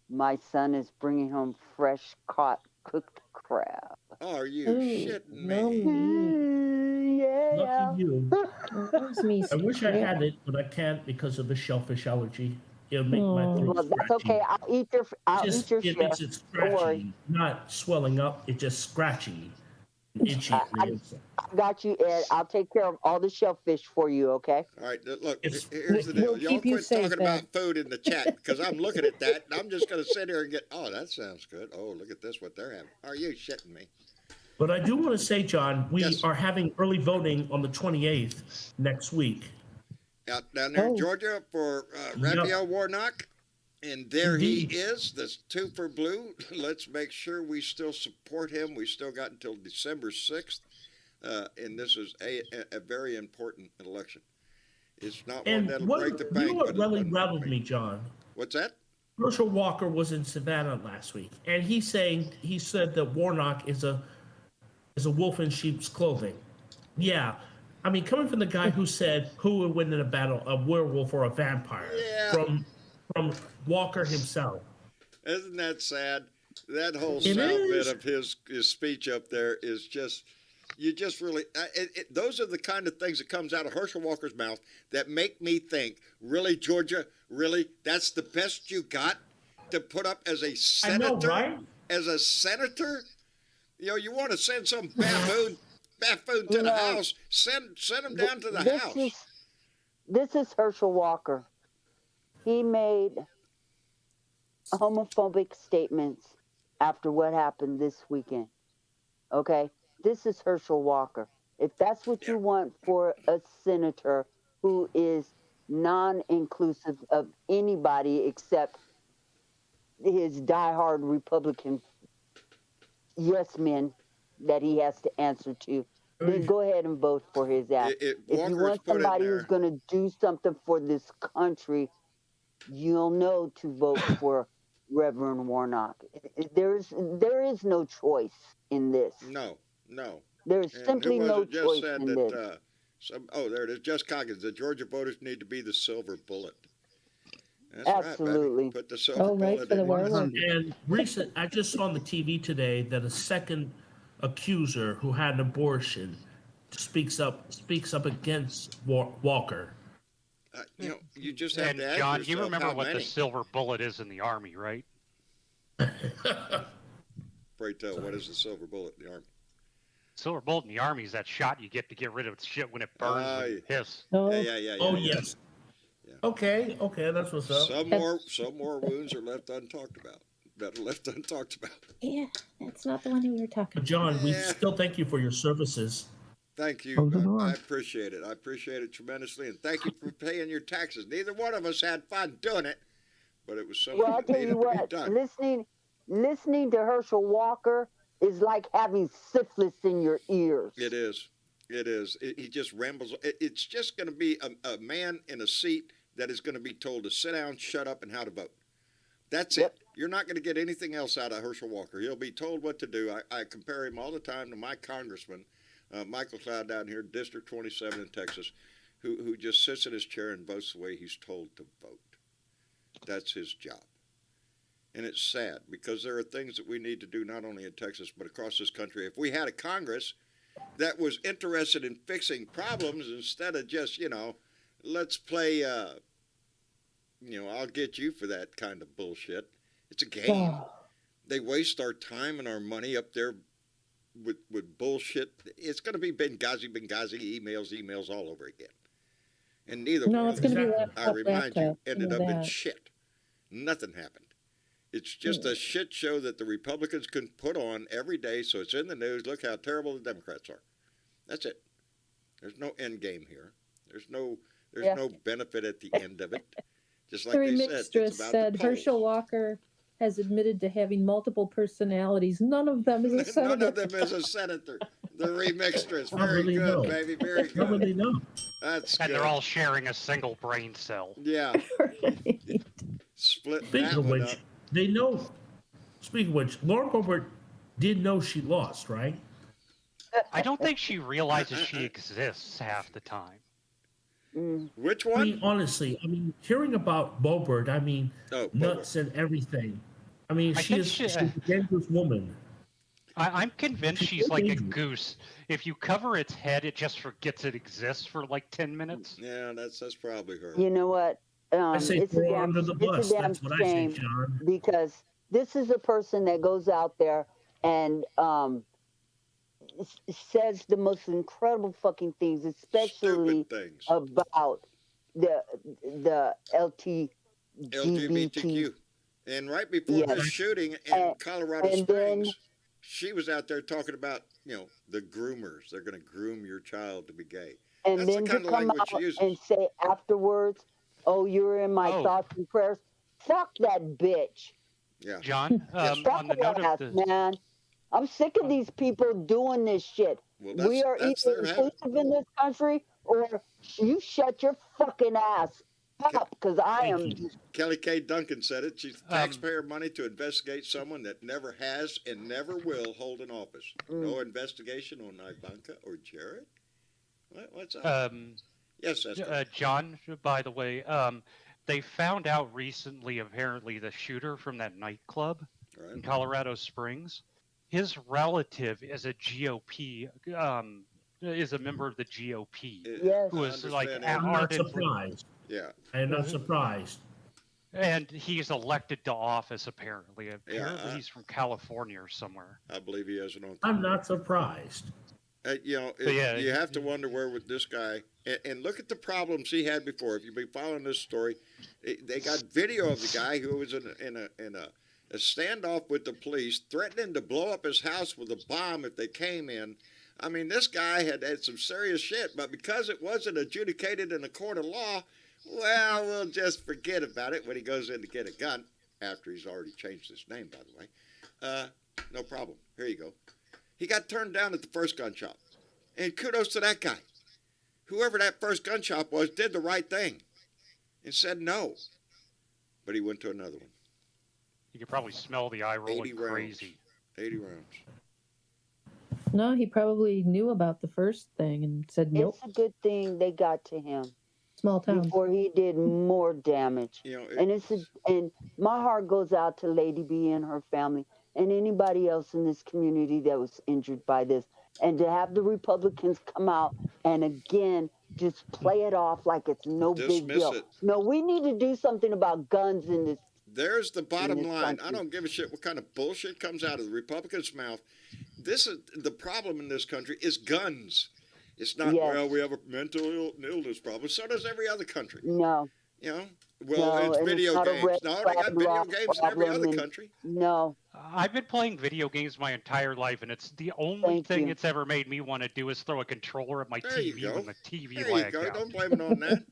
My son is bringing home fresh caught cooked crab. Oh, are you Ooh, shitting no me? meat. Yeah. Lucky you. Loves me I wish I some had it, but I can't because of the shellfish allergy. It'll make my Oh. throat Well, that's scratchy. okay. I'll eat your It makes share. it Don't worry. scratchy, not swelling up. It's just scratchy, itchy. on the inside. I got you, Ed. I'll take care of all the shellfish for you. Okay. All right, look, It's- here's the We'll deal. Y'all keep you quit safe, talking about Ed. food in the chat because I'm looking at that and I'm just going to sit here and get, oh, that sounds good. Oh, look at this, what they're having. Are you shitting me? But I do want to say, John, we Yes. are having early voting on the 28th next week. Out down there in Oh. Georgia for Raphael Warnock. And there Indeed. he is, this 2 for Blue. Let's make sure we still support him. We still got until December 6th. And this is a very important election. It's not one And that'll what, break the you bank. know what but it's really one that'll rattled break- me, John? What's that? Herschel Walker was in Savannah last week, and he said that Warnock is a wolf in sheep's clothing. Yeah, I mean, coming from the guy who said who would win in a battle, a werewolf or a vampire, Yeah. from Walker himself. Isn't that sad? That whole It sound is. bit of his speech up there is just, you just really, those are the kind of things that comes out of Herschel Walker's mouth that make me think, really, Georgia, really, that's the best you got to put up as a I senator? know, right? As a senator? You know, you want to send some buffoon to You the know, house, send him down to the house. This is Herschel Walker. He made homophobic statements after what happened this weekend. Okay? This is Herschel Walker. If that's what you want for a senator who is non-inclusive of anybody except his diehard Republican yes men that he has to answer to, then go ahead and vote for his ass. If you Walker's want put in somebody who's there. going to do something for this country, you'll know to vote for Reverend Warnock. There is no choice in this. No, no. There's And who simply was no it just choice said in that? this. There it is. Just Coggins. The Georgia voters need to be the silver bullet. That's Absolutely. right, baby. Put the silver Oh, right, bullet for the in your werewolf. hand. And I just saw on the TV today that a second accuser who had an abortion speaks up against Walker. You just have And to ask John, yourself you remember how what many. the silver bullet is in the Army, right? Pray tell, what is the silver bullet in the Army? Silver bullet in the Army is that shot you get to get rid of shit when it burns and you hiss. Oh, Yeah. Oh yeah. yes. Okay, that's what's up. Some more wounds are left untalked about. That are left untalked about. yeah, that's not the one we were talking But about. John, we Yeah. still thank you for your services. Thank you. Close the door. I appreciate it. I appreciate it tremendously, and thank you for paying your taxes. Neither one of us had fun doing it, but it was something Well, I'll that tell needed you to be what, done. listening to Herschel Walker is like having syphilis in your ears. It is. It is. He just rambles. It's just going to be a man in a seat that is going to be told to sit down, shut up, and how to vote. That's Yep. it. You're not going to get anything else out of Herschel Walker. He'll be told what to do. I compare him all the time to my congressman, Michael Cloud down here, District 27 in Texas, who just sits in his chair and votes the way he's told to vote. That's his job. And it's sad because there are things that we need to do not only in Texas but across this country. If we had a Congress that was interested in fixing problems instead of just, let's play, I'll get you for that kind of bullshit. It's a game. They waste our time and our money up there with bullshit. It's going to be Benghazi, emails all over again. And neither No, one it's of going to them, be I remind you, laptop. ended know up in that. shit. Nothing happened. It's just a shit show that the Republicans can put on every day, so it's in the news. Look how terrible the Democrats are. That's it. There's no end game here. There's no benefit at the end of it. Just like The they said, remixtress it's about said the polls. Herschel Walker has admitted to having multiple personalities. None of them is a senator. None of them is a senator. The remixtress. I Very really good, know. baby. Very How would good. they know? That's And good. they're all sharing a single brain cell. Yeah. Split Speaking that of one which, up. they know. Speaking of which, Lauren Boebert did know she lost, right? I don't think she realizes she exists half the time. Which I one? mean, honestly, hearing about Boebert, Oh, nuts and everything. I think She's a dangerous woman. I'm convinced She's she's so like a dangerous. goose. If you cover its head, it just forgets it exists for like 10 minutes. Yeah, that's probably her. You know what? I say It's a throw her damn, under the it's bus. a damn That's what I say, shame John. because this is a person that goes out there and says the most incredible fucking things, especially Stupid things. about the LGBTQ. And right before the Yes. shooting in And- Colorado and then- Springs, she was out there talking about, the groomers. They're going to groom your child to be gay. and That's the then to kind of come language she out uses. and say afterwards, "Oh, you're in my Oh. thoughts and prayers." Fuck that bitch. Yeah. John, Fuck on the note that of ass, the man. I'm sick of these people doing this shit. Well, We are that's either their habit. inclusive in this country, or you shut your fucking ass up, because I am. Kelly K. Duncan said it. She's taxpayer money to investigate someone that never has and never will hold an office. No investigation on Ivanka or Jared? What's up? Yes, Esther. John, by the way, they found out recently, apparently, the shooter from that nightclub in Right. Colorado Springs, his relative is a GOP, is a member of the GOP, Yes. who I is like understand I'm that. not ardently, surprised. Yeah. I am not surprised. and he's elected to office apparently. Apparently, I- he's from California or somewhere. I believe he has it on. I'm not surprised. yeah, You have to wonder where with this guy, and look at the problems he had before. If you've been following this story, they got video of the guy who was in a standoff with the police, threatening to blow up his house with a bomb if they came in. I mean, this guy had some serious shit, but because it wasn't adjudicated in a court of law, well, we'll just forget about it when he goes in to get a gun, after he's already changed his name, by the way. No problem. Here you go. He got turned down at the first gun shop. And kudos to that guy. Whoever that first gun shop was did the right thing and said no. But he went to another one. You could probably smell the eye 80 rolling rounds. crazy. 80 rounds. No, he probably knew about the first thing and said nope. It's a good thing they got to him Small town. before he did more damage. You know, And my heart goes out to Lady B and her family and anybody else in this community that was injured by this. And to have the Republicans come out and again just play it off like it's no big Dismiss deal. it. No, we need to do something about guns in this. there's the bottom this line. I country. don't give a shit what kind of bullshit comes out of the Republicans' mouth. This is the problem in this country is guns. It's not, Yes. well, we have a mental illness problem. So does every other country. No, You know? Well, No, it's and it's video not a games. red No, they flag got video law games in every problem other in- country. no. I've been playing video games my entire life, and it's the only Thank thing you. it's ever made me want to do is throw a controller at my There you TV go. when the TV There you lagged go. out. Don't blame it on that.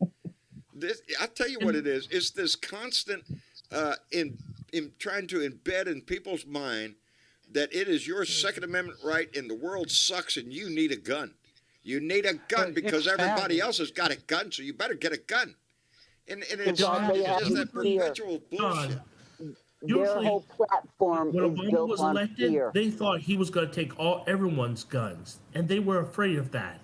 I'll tell you what it is. It's this constant in trying to embed in people's mind that it is your Second Amendment right and the world sucks and you need a gun. You need a gun It's because bad. everybody else has got a gun, so you better get a gun. And it's John, they just have that fear. perpetual bullshit. John, Their usually whole platform when is Obama built was on elected, fear. they thought he was going to take everyone's guns, and they were afraid of that.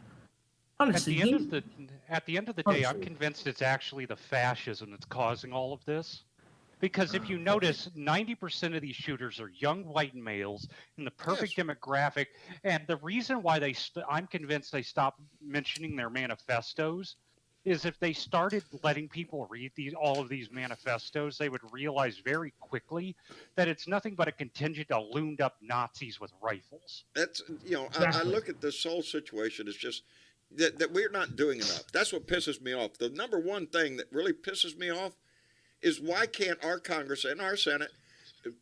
At Honestly, the end of the day, I'm Honestly. convinced it's actually the fascism that's causing all of this. Because if you notice, 90% of these shooters are young white males in the perfect demographic. And the reason why I'm convinced they stopped mentioning their manifestos is if they started letting people read all of these manifestos, they would realize very quickly that it's nothing but a contingent of loomed up Nazis with rifles. That's, I Exactly. look at this whole situation as just that we're not doing enough. That's what pisses me off. The number one thing that really pisses me off is why can't our Congress and our Senate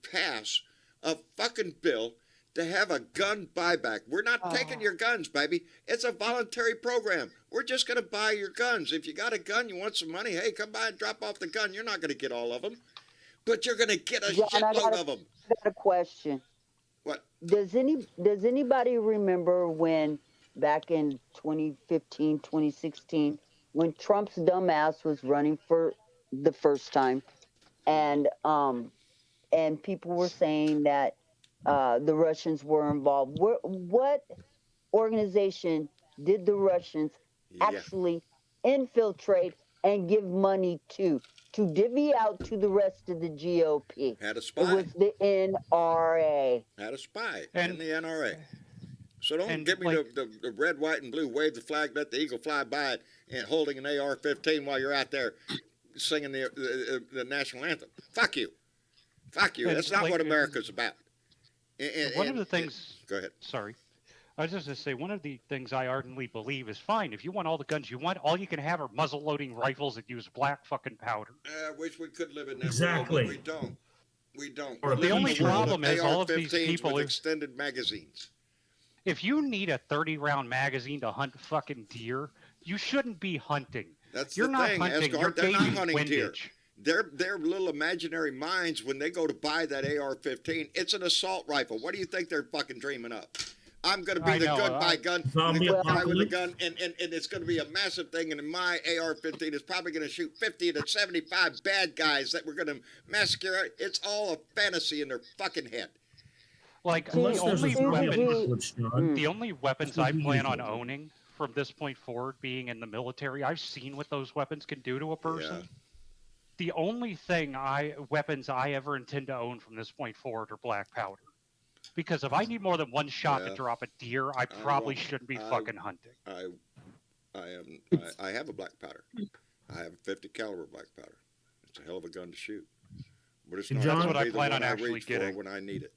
pass a fucking bill to have a gun buyback? We're not taking your guns, baby. It's a voluntary program. We're just going to buy your guns. If you got a gun, you want some money, hey, come by and drop off the gun. You're not going to get all of them, but you're going to get a John, I shitload got of them. a question. What? Does anybody remember when back in 2015, 2016, when Trump's dumbass was running for the first time, and people were saying that the Russians were involved? What organization did the Russians actually infiltrate and give money to divvy out to the rest of the GOP? Had a It spy. was the NRA. Had a spy And- in the NRA. So don't and give me like- the red, white, and blue. Wave the flag, let the eagle fly by it, and holding an AR-15 while you're out there singing the national anthem. Fuck you. Fuck you. And That's not like- what America's about. One of the things. Go ahead. Sorry. I was just going to say, one of the things I ardently believe is fine. If you want all the guns you want, all you can have are muzzle loading rifles that use black fucking powder. I wish we could live in that Exactly. world, but we don't. We don't. Or We the live in only a world problem is all of these AR-15s people with are- extended magazines. If you need a 30-round magazine to hunt fucking deer, you shouldn't be hunting. That's You're the not thing, hunting. Asgard. You're They're not gaining hunting deer. windage. Their little imaginary minds, when they go to buy that AR-15, it's an assault rifle. What do you think they're fucking dreaming up? I'm going to be I the know, good by gun, the Zombie good guy with the apocalypse? gun, and it's going to be a massive thing. And my AR-15 is probably going to shoot 50 to 75 bad guys that we're going to massacre. It's all a fantasy in their fucking head. Like Unless the there's a only zombie weapons, apocalypse, John. the only weapons what I we plan need. on owning from this point forward, being in the military, I've seen what those weapons can do to a person. Yeah. The only weapons I ever intend to own from this point forward are black powder. Because if I need more than one shot Yeah. to drop a deer, I probably won't. shouldn't be I- fucking hunting. I have a black powder. I have a 50 caliber black powder. It's a hell of a gun to shoot. But it's not John- gonna That's what I be the plan one on I actually reach for getting. when I need it.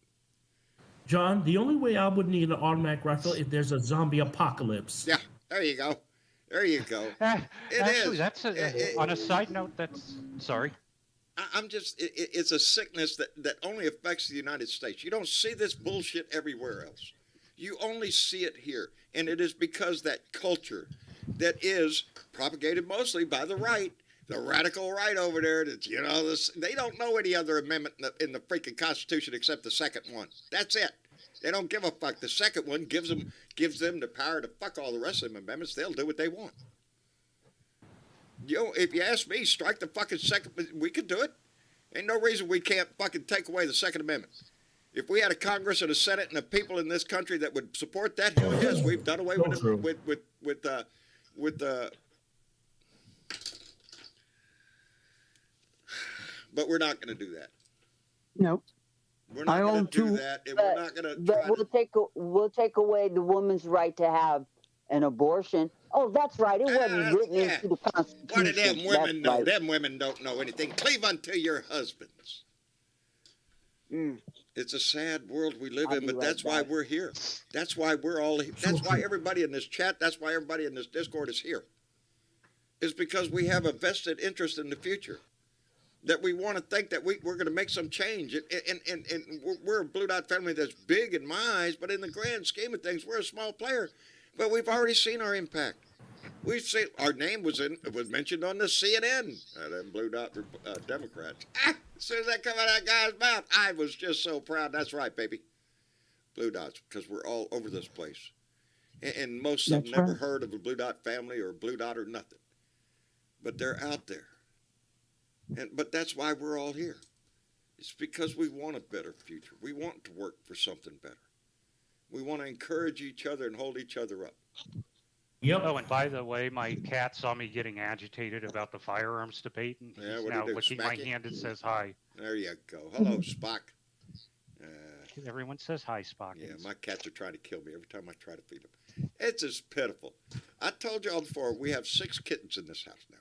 John, the only way I would need an automatic rifle if there's a zombie apocalypse. Yeah, there you go. There you go. It Actually, is. that's on a side note. That's sorry. I'm just, it's a sickness that only affects the United States. You don't see this bullshit everywhere else. You only see it here. And it is because that culture that is propagated mostly by the right The radical right over there, that they don't know any other amendment in the freaking Constitution except the second one. That's it. They don't give a fuck. The second one gives them the power to fuck all the rest of them amendments. They'll do what they want. If you ask me, strike the fucking second. We could do it. Ain't no reason we can't fucking take away the Second Amendment. If we had a Congress and a Senate and the people in this country that would support that, hell yes, we've done away with it, but we're not going to do that. Nope. We're not going to do that, and we're not going to. But we'll take away the woman's right to have an abortion. Oh, that's right. It wasn't written into the Constitution. What do them women know? Right. Them women don't know anything. Cleave unto your husbands. It's a sad world we live in, but that's why we're here. That's why we're all here. That's why everybody in this chat, that's why everybody in this Discord is here. Is because we have a vested interest in the future. That we want to think that we're going to make some change. And we're a Blue Dot family that's big in my eyes, but in the grand scheme of things, we're a small player. But we've already seen our impact. We've seen our name was mentioned on the CNN. Them Blue Dot Democrats. As soon as that come out of that guy's mouth, I was just so proud. That's right, baby. Blue Dots, because we're all over this place, and most of them never heard of a Blue Dot family or a Blue Dot or nothing. But they're out there, but that's why we're all here. It's because we want a better future. We want to work for something better. We want to encourage each other and hold each other up. Yep. Oh, and by the way, my cat saw me getting agitated about the firearms debate, and he's now licking my hand and says hi. There you go. Hello, Spock. Everyone says hi, Spock. Yeah, my cats are trying to kill me every time I try to feed them. It's just pitiful. I told y'all before, we have 6 kittens in this house now.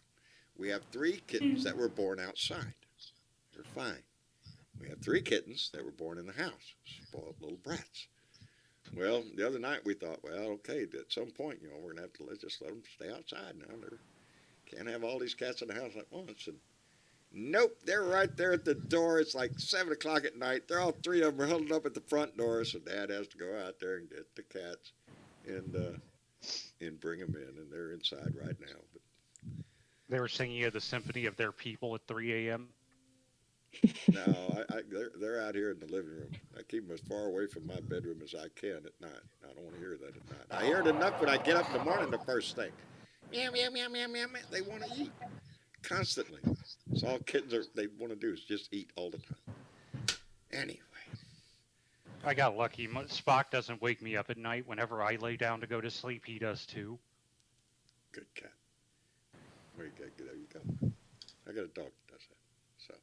We have 3 kittens that were born outside. They're fine. We have 3 kittens that were born in the house. Spoiled little brats. Well, the other night we thought, well, okay, at some point, we're going to have to just let them stay outside now. They can't have all these cats in the house at once. And nope, they're right there at the door. It's like 7 o'clock at night. They're all 3 of them are huddled up at the front door, so Dad has to go out there and get the cats and bring them in, and they're inside right now. But they were singing the symphony of their people at 3 a.m. No, they're out here in the living room. I keep them as far away from my bedroom as I can at night. I don't want to hear that at night. I hear it enough when I get up in the morning the first thing. Meow, meow, meow, meow, meow, meow. They want to eat constantly. It's all kittens they want to do is just eat all the time. Anyway. I got lucky. Spock doesn't wake me up at night. Whenever I lay down to go to sleep, he does too. Good cat. There you go. I got a dog that does that. So.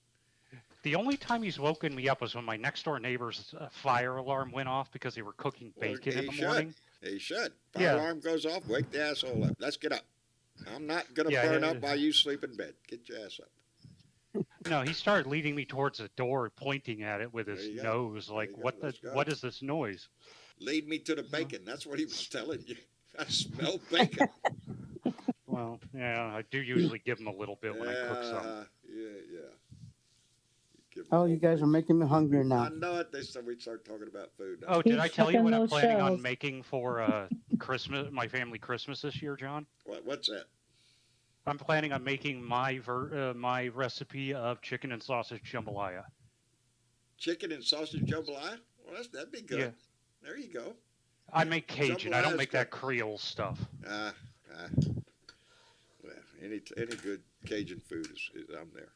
The only time he's woken me up was when my next door neighbor's fire alarm went off because they were cooking bacon in the morning. He should. Fire alarm goes off, wake the asshole up. Let's get up. I'm not going to burn up while you sleep in bed. Get your ass up. No, he started leading me towards the door, pointing at it with his nose, like, what is this noise? Lead me to the bacon. That's what he was telling you. I smell bacon. Well, yeah, I do usually give him a little bit when I cook something. Oh, you guys are making me hungry now. I know it. They said we'd start talking about food. Oh, did I tell you what I'm planning on making for Christmas, my family Christmas this year, John? What's that? I'm planning on making my recipe of chicken and sausage jambalaya. Chicken and sausage jambalaya? Well, that'd be good. Yeah. There you go. I make Cajun. I don't make that Creole stuff. Well, any good Cajun food is I'm there.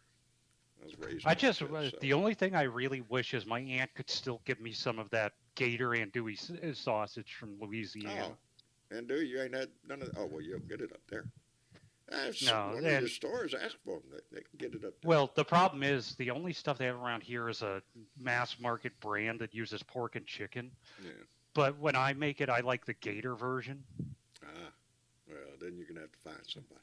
I was raised. The only thing I really wish is my aunt could still give me some of that Gator andouille sausage from Louisiana. Oh, andouille, you ain't had none of. Oh well, you'll get it up there. No, one of your stores, ask for them. They can get it up there. Well, the problem is the only stuff they have around here is a mass market brand that uses pork and chicken. Yeah. But when I make it, I like the Gator version. Well, then you're gonna have to find somebody.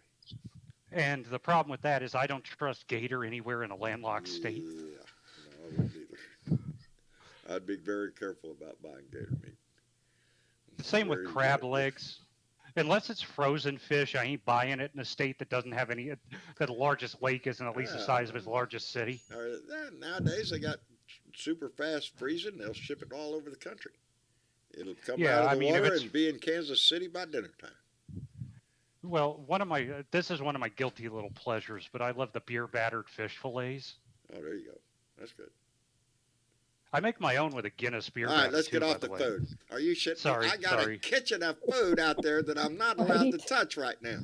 And the problem with that is I don't trust Gator anywhere in a landlocked state. Yeah, no, I wouldn't either. I'd be very careful about buying Gator meat. Same with crab legs. Unless it's frozen fish, I ain't buying it in a state that doesn't have any, that the largest lake isn't at least the size of its largest city. Nowadays, they got super fast freezing. They'll ship it all over the country. It'll come out of the water and be in Kansas City by dinner time. Well, this is one of my guilty little pleasures, but I love the beer battered fish fillets. Oh, there you go. That's good. I make my own with a Guinness beer All right, batter let's too, get by off the the way. food. Are you shitting Sorry, me? I got sorry. a kitchen of food out there that I'm not allowed to Right. touch right now.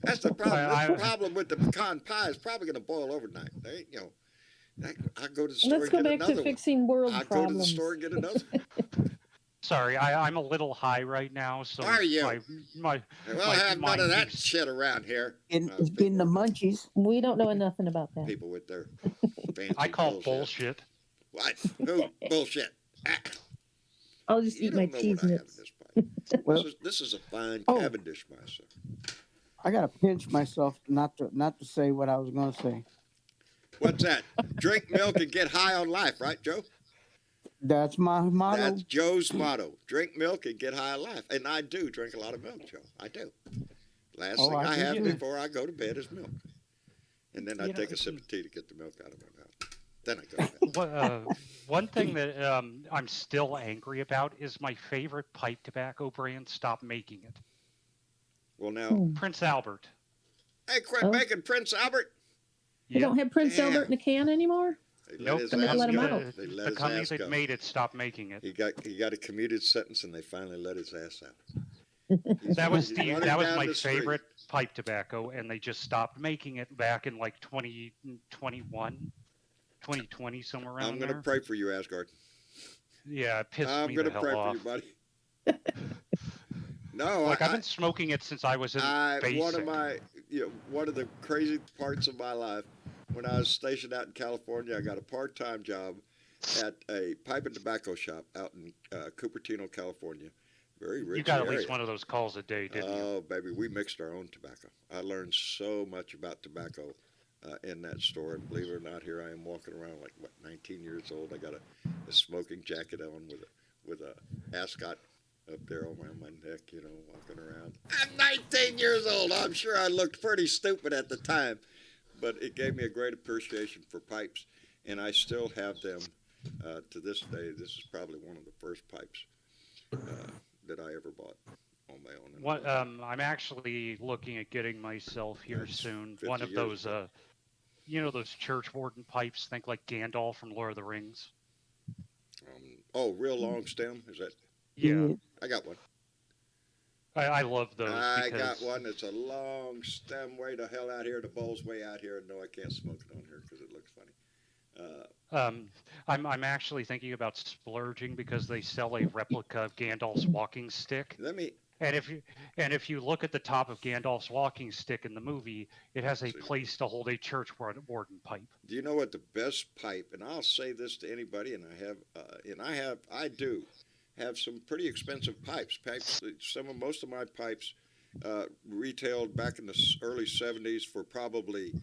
That's the problem. I- The problem with the pecan pie is probably going to boil overnight. They, you know, I go to the store Let's and go get back another to one. fixing world I go to the problems. store and get another one. Sorry, I'm a little high right now, so Are you? my We'll my have none of mind that keeps- shit around here. It's getting the munchies. We don't know nothing about that. People with their fancy I call bullshit. What? Who? Bullshit. Ah, I'll just you eat my don't know cheese what I have in nips. this pipe. Well, This is a fine Oh. Cavendish, my son. I gotta pinch myself not to say what I was gonna say. What's that? Drink milk and get high on life, right, Joe? That's my motto. That's Joe's motto. Drink milk and get high on life. And I do drink a lot of milk, Joe. I do. Last Oh, thing I I can have get it. before I go to bed is milk. And then I You know, take a sip of tea to get the milk out of my mouth. Then I go to bed. One thing that I'm still angry about is my favorite pipe tobacco brand stopped making it. Well, now, Hmm. Prince Albert. hey, quit Oh. making Prince Albert. They don't have Prince Damn. Albert in a can anymore? They Nope, his the They ass let him go. out. They let the his company ass that go. made it stopped making it. He got a commuted sentence, and they finally let his ass out. That was He's running that was down my the street. favorite pipe tobacco, and they just stopped making it back in like 2021, 2020, somewhere around I'm going to there. pray for you, Asgard. Yeah, it pissed I'm me going the to hell pray off. for you, buddy. No, Like I've been smoking it since I was in basic. one of the crazy parts of my life, when I was stationed out in California, I got a part-time job at a pipe and tobacco shop out in Cupertino, California. Very rich You got at area. least one of those calls a day, didn't you? Oh, baby, we mixed our own tobacco. I learned so much about tobacco in that store, and believe it or not, here I am walking around like 19 years old. I got a smoking jacket on with a ascot up there around my neck, you know, walking around. I'm 19 years old. I'm sure I looked pretty stupid at the time, but it gave me a great appreciation for pipes, and I still have them to this day. This is probably one of the first pipes that I ever bought on my own. What I'm actually looking at getting myself here That's soon. 50 One of years those, ago. you know, those church warden pipes. Think like Gandalf from Lord of the Rings. Real long stem? Is that? Yeah, I got one. I love those. I because, got one that's a long stem way to hell out here. The bowl's way out here. No, I can't smoke it on here because it looks funny. I'm actually thinking about splurging because they sell a replica of Gandalf's walking stick. Let me. And if you look at the top of Gandalf's walking stick in the movie, it has a See. place to hold a church warden pipe. Do you know what the best pipe? And I'll say this to anybody, and I do have some pretty expensive pipes. Most of my pipes retailed back in the early '70s for probably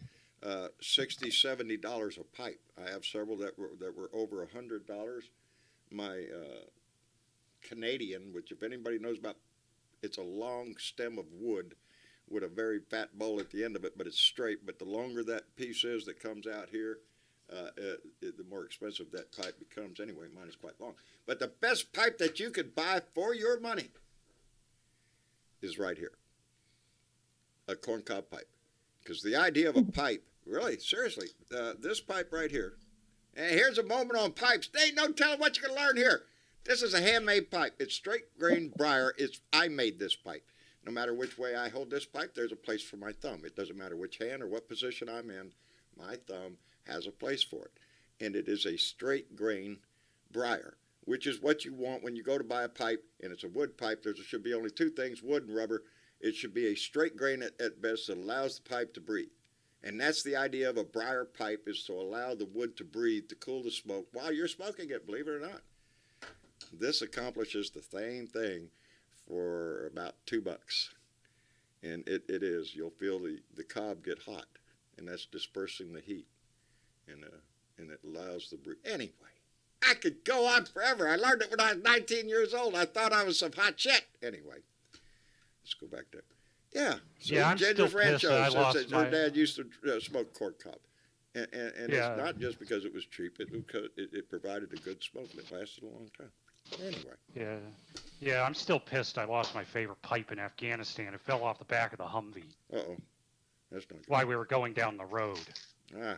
$60, $70 a pipe. I have several that were over $100. My Canadian, which if anybody knows about, it's a long stem of wood with a very fat bowl at the end of it, but it's straight. But the longer that piece is that comes out here, the more expensive that pipe becomes. Anyway, mine is quite long. But the best pipe that you could buy for your money is right here. A corncob pipe. Because the idea of a pipe, really, seriously, this pipe right here, and here's a moment on pipes. There ain't no telling what you can learn here. This is a handmade pipe. It's straight grain briar. I made this pipe. No matter which way I hold this pipe, there's a place for my thumb. It doesn't matter which hand or what position I'm in, my thumb has a place for it. And it is a straight grain briar, which is what you want when you go to buy a pipe, and it's a wood pipe. There should be only two things, wood and rubber. It should be a straight grain at best that allows the pipe to breathe. And that's the idea of a briar pipe, is to allow the wood to breathe, to cool the smoke while you're smoking it, believe it or not. This accomplishes the same thing for about $2. And it is. You'll feel the cob get hot, and that's dispersing the heat. And it allows the breathe. Anyway, I could go on forever. I learned it when I was 19 years old. I thought I was some hot shit. Anyway, let's go back there. Yeah. So Yeah, I'm Ginger's still pissed that I Rancho lost says my- her dad used to smoke corn cob. And Yeah. it's not just because it was cheap. It provided a good smoke, and it lasted a long time. Anyway, Yeah. Yeah, I'm still pissed I lost my favorite pipe in Afghanistan. It fell off the back of the Humvee uh-oh, that's not good. while we were going down the road. Ah,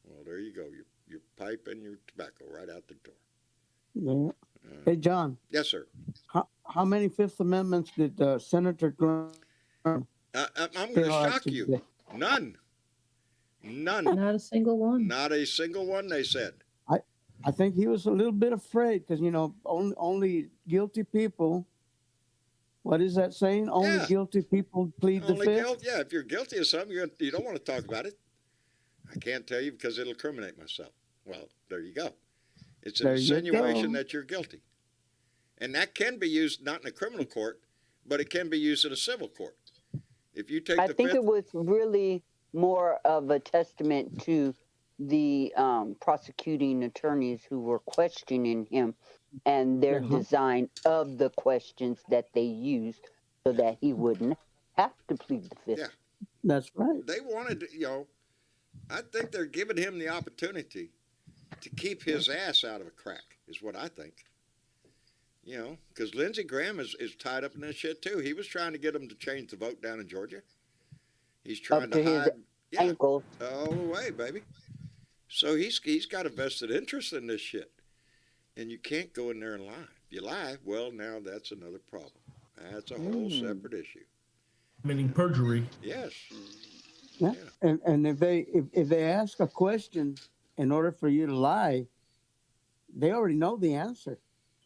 well, there you go. Your pipe and your tobacco right out the door. Yeah. Hey, John, Yes, sir. how many Fifth Amendments did Senator Graham I'm going to fill out shock you. today? None. None. Not a single one. Not a single one, they said. I think he was a little bit afraid because, only guilty people. What is that saying? Only Yeah. guilty people plead the Only fifth. guilt. Yeah, if you're guilty of something, you don't want to talk about it. I can't tell you because it'll incriminate myself. Well, there you go. It's an There you insinuation go. that you're guilty. And that can be used not in a criminal court, but it can be used in a civil court. If you take I the think fifth, it was really more of a testament to the prosecuting attorneys who were questioning him and their Uh-huh. design of the questions that they used so that he wouldn't have to plead the fifth. Yeah. That's right. they wanted, I think they're giving him the opportunity to keep his ass out of a crack, is what I think. Because Lindsey Graham is tied up in this shit too. He was trying to get him to change the vote down in Georgia. He's trying Up to to his hide ankles. all the way, baby. So he's got a vested interest in this shit. And you can't go in there and lie. If you lie, well, now that's another problem. That's a whole separate issue. Meaning perjury. Yes. Yeah. And if they ask a question in order for you to lie, they already know the answer.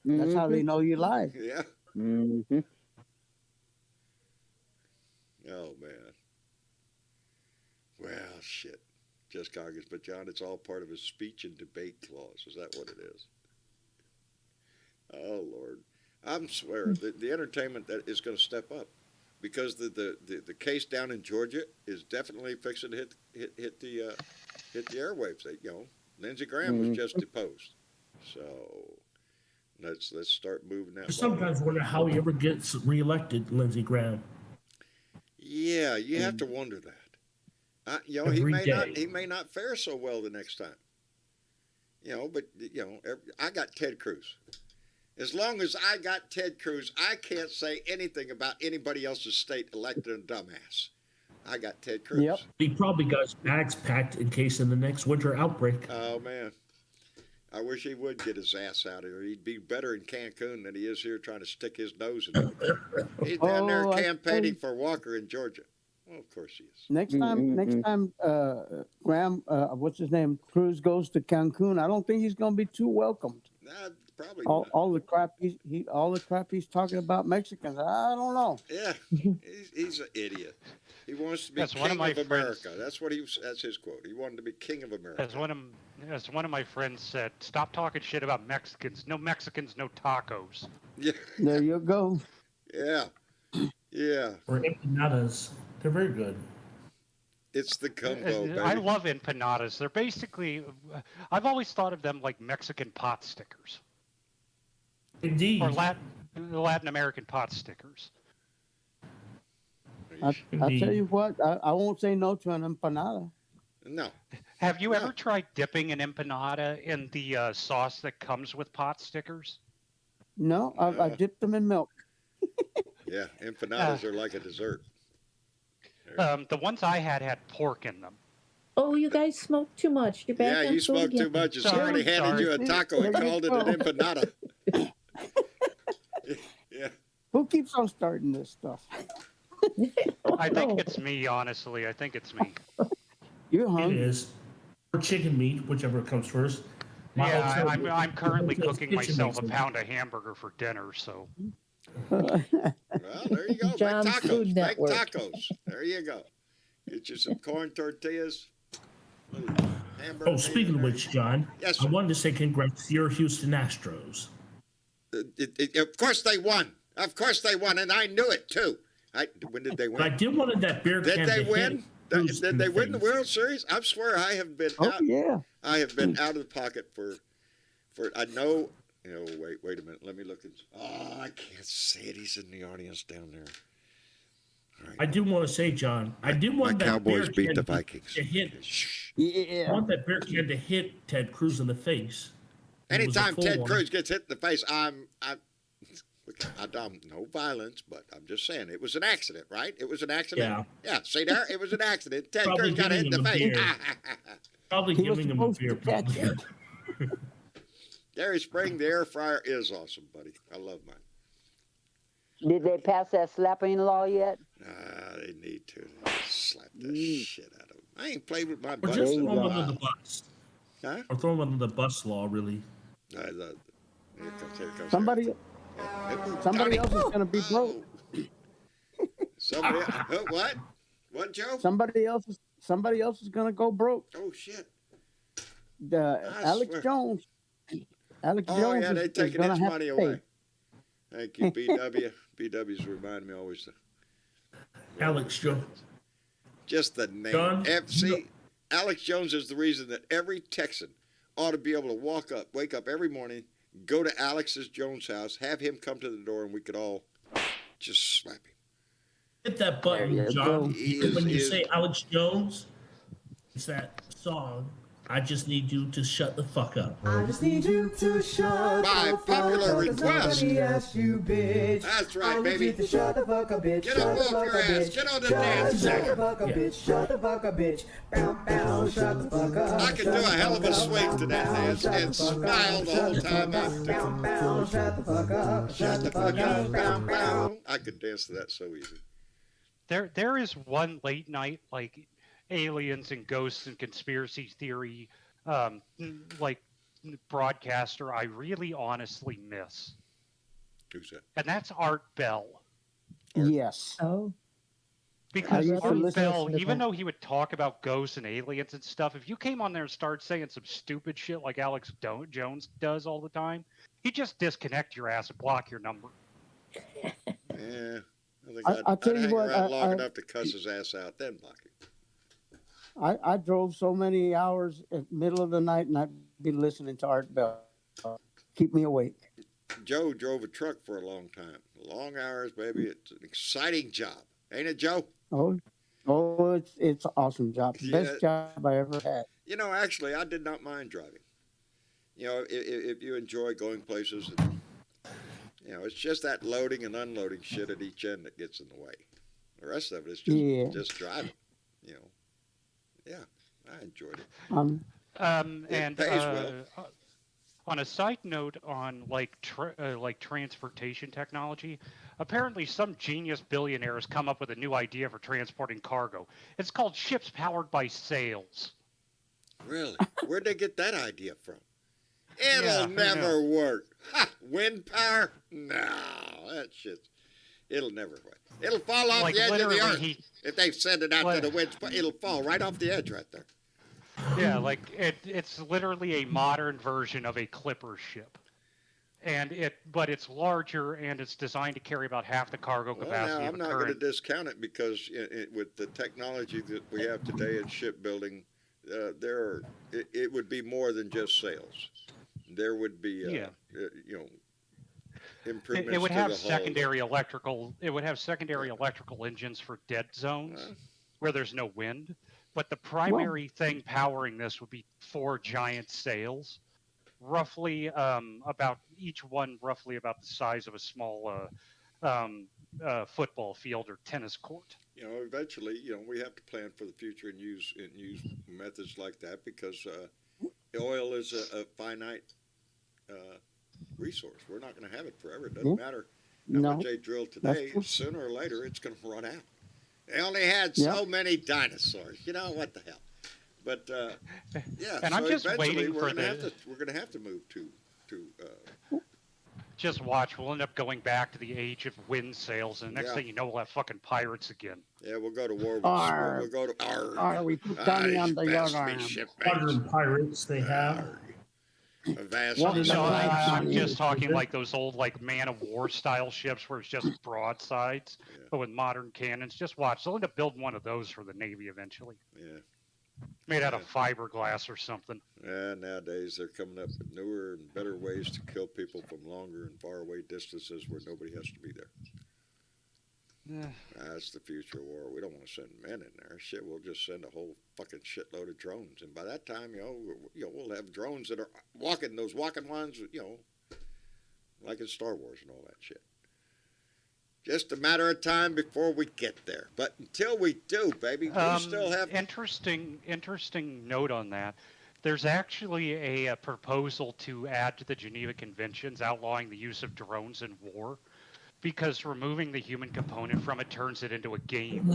That's how they know you lied. Yeah. Mm-hmm. Oh, man. Well, shit. Just Congress. But, John, it's all part of his speech and debate clause. Is that what it is? Oh, Lord. I'm swearing the entertainment that is going to step up because the case down in Georgia is definitely fixing to hit the airwaves. Lindsey Graham was just deposed. So let's start moving that. I sometimes wonder how he ever gets reelected, Lindsey Graham. Yeah, you have to wonder that. He Every may not fare so well the next time. But I got Ted Cruz. As long as I got Ted Cruz, I can't say anything about anybody else's state elected a dumbass. I got Ted Cruz. Yep. He probably got his bags packed in case of the next winter outbreak. Oh, man. I wish he would get his ass out of here. He'd be better in Cancun than he is here trying to stick his nose in it. He's down there campaigning for Walker in Georgia. Well, of course he is. Next time, Graham, what's his name, Cruz goes to Cancun, I don't think he's going to be too welcomed. Nah, probably All, not. all the crap he's talking about Mexicans. I don't know. Yeah, he's an idiot. He wants to be That's king one of my of America. friends. That's his quote. He wanted to be king of America. As one of my friends said, stop talking shit about Mexicans. No Mexicans, no tacos. Yeah, There you go. yeah, yeah. Or empanadas. They're very good. It's the gumbo, baby. I love empanadas. They're basically, I've always thought of them like Mexican pot stickers Indeed. or Latin American pot stickers. I'll tell you what, I won't say no to an empanada. No. Have you No. ever tried dipping an empanada in the sauce that comes with pot stickers? No, I dipped them in milk. Yeah, empanadas are like a dessert. The ones I had pork in them. Oh, you guys smoke too much. You're back Yeah, on you food smoke too again. much. And Sorry, somebody handed you a taco and There you called it go. an empanada. Yeah. Who keeps on starting this stuff? I think it's me, honestly. I think it's me. You're It hungry. is. Or chicken meat, whichever comes first. My Yeah, hotel- I'm currently my hotel's cooking kitchen myself a makes pound of hamburger for dinner, so. Well, there you go. John's Make tacos. Food Make Network. tacos. There you go. Get you some corn tortillas. Hamburger Oh, speaking of meat. which, John, Yes, I sir. wanted to say congrats to your Houston Astros. Of course they won. Of course they won, and I knew it too. When did they But I win? did wanted that beer Did can they to win? hit Cruz Did in they win the face. World Series? I swear I have been Oh out. yeah. I have been out of the pocket for. I know. Wait a minute. Let me look at. Oh, I can't say it. He's in the audience down there. All right. I did want to say, John, I did My want that Cowboys beer beat can the to- Vikings. to hit. Shh. I Yeah. want that beer can to hit Ted Cruz in the face. Anytime full Ted one. Cruz gets hit in the face, I'm no violence, but I'm just saying it was an accident, right? It was an accident. Yeah. Yeah. See there, it was an accident. Ted Probably Cruz got hit in the giving him face. a Probably He was giving him a supposed beer. to catch Probably. it. Gary Spring, the air fryer is awesome, buddy. I love mine. Did they pass that slapping law yet? They need to slap the shit out of him. I ain't played with my Or buddies just in a throw him while. under the bus. Huh? Or throw him under the bus law, really. Here it comes. Somebody Tony. else is going to be broke. Somebody. What? What, Joe? Somebody else is going to go broke. Oh shit. I Alex swear. Jones. Alex Oh Jones yeah, they is taking gonna his have money to pay. away. Thank you, BW. BW's remind me always. Alex Jones. Just the name. John? FC. Alex Jones is the reason that every Texan ought to be able to wake up every morning, go to Alex's Jones house, have him come to the door, and we could all just slap him. Hit that button, There you John. go. He When you is- say Alex Jones, it's that song. I just need you to shut the fuck up. I just need you to shut By the fuck popular up, 'cause request. nobody asked you, bitch. That's right, I need baby. you to shut the fuck up, bitch. Get Shut up the off fuck your up, ass. bitch. Get on the Shut dance the floor. fuck up, Yeah. bitch. Shut the fuck up, bitch. Bow, bow, shut the fuck up. I could do a hell of a swing to that dance and smile the whole time after. Bow, bow, shut the fuck up. Shut the fuck up, bow, bow. I could dance to that so easy. There is one late night like aliens and ghosts and conspiracy theory like broadcaster I really honestly miss, Who's that? and that's Art Bell. Yes. Oh, Because used to Art listen Bell, to even that. though he would talk about ghosts and aliens and stuff, if you came on there and started saying some stupid shit like Alex Jones does all the time, he'd just disconnect your ass and block your number. Yeah. I think I'll tell I'd you hang what, around long I- enough to cuss his ass out, then block him. I drove so many hours at middle of the night, and I'd be listening to Art Bell. Keep me awake. Joe drove a truck for a long time. Long hours, baby. It's an exciting job. Ain't it, Joe? Oh, it's an awesome job. Yeah. Best job I ever had. You know, actually, I did not mind driving. You know, if you enjoy going places, you know, it's just that loading and unloading shit at each end that gets in the way. The rest of it is just driving. You know, yeah, I enjoyed it. And pays well. On a side note, on like transportation technology, apparently some genius billionaire has come up with a new idea for transporting cargo. It's called ships powered by sails. Really? Where'd they get that idea from? Yeah, It'll who never work. Ha! Wind power? No, that shit's. It'll never work. It'll fall off Like the edge of the literally, earth. If they send it out to Like- the winds, it'll fall right off the edge right there. Yeah, like it's literally a modern version of a clipper ship, but it's larger and it's designed to carry about half the cargo Well, capacity now, of I'm a not going to current. discount it because with the technology that we have today in shipbuilding, it would be more than just sails. There would be, Yeah. you know, improvements It would to have the hull. secondary electrical. It would have secondary electrical engines for dead zones where there's no wind. But the primary thing powering this would be 4 giant sails, roughly about each one roughly about the size of a small football field or tennis court. You know, eventually, you know, we have to plan for the future and use methods like that because oil is a finite resource. We're not going to have it forever. It doesn't matter how No, much they drill that's today. true. Sooner or later, it's going to run out. They only had so many dinosaurs. You know what the hell? But yeah, And so I'm just eventually waiting we're for gonna the- have to we're going to have to move to Just watch. We'll end up going back to the age of wind sails, and the next Yeah. thing you know, we'll have fucking pirates again. yeah, we'll go to war with Arr. we'll go to Arr, we put Donnie on the vast yardarm. ship Modern pirates they have. A vast What is No, Right. I'm just talking like those old like man of war style ships where it's just broadsides, but with modern cannons. Just watch. They'll end up building one of those for the Navy eventually, Yeah. made out of fiberglass or something. Yeah, nowadays they're coming up with newer and better ways to kill people from longer and far away distances where nobody has to be there. That's the future of war. We don't want to send men in there. Shit, we'll just send a whole fucking shitload of drones. And by that time, we'll have drones that are those walking ones, like in Star Wars and all that shit. Just a matter of time before we get there. But until we do, baby, we still have... Interesting note on that. There's actually a proposal to add to the Geneva Conventions outlawing the use of drones in war, because removing the human component from it turns it into a game.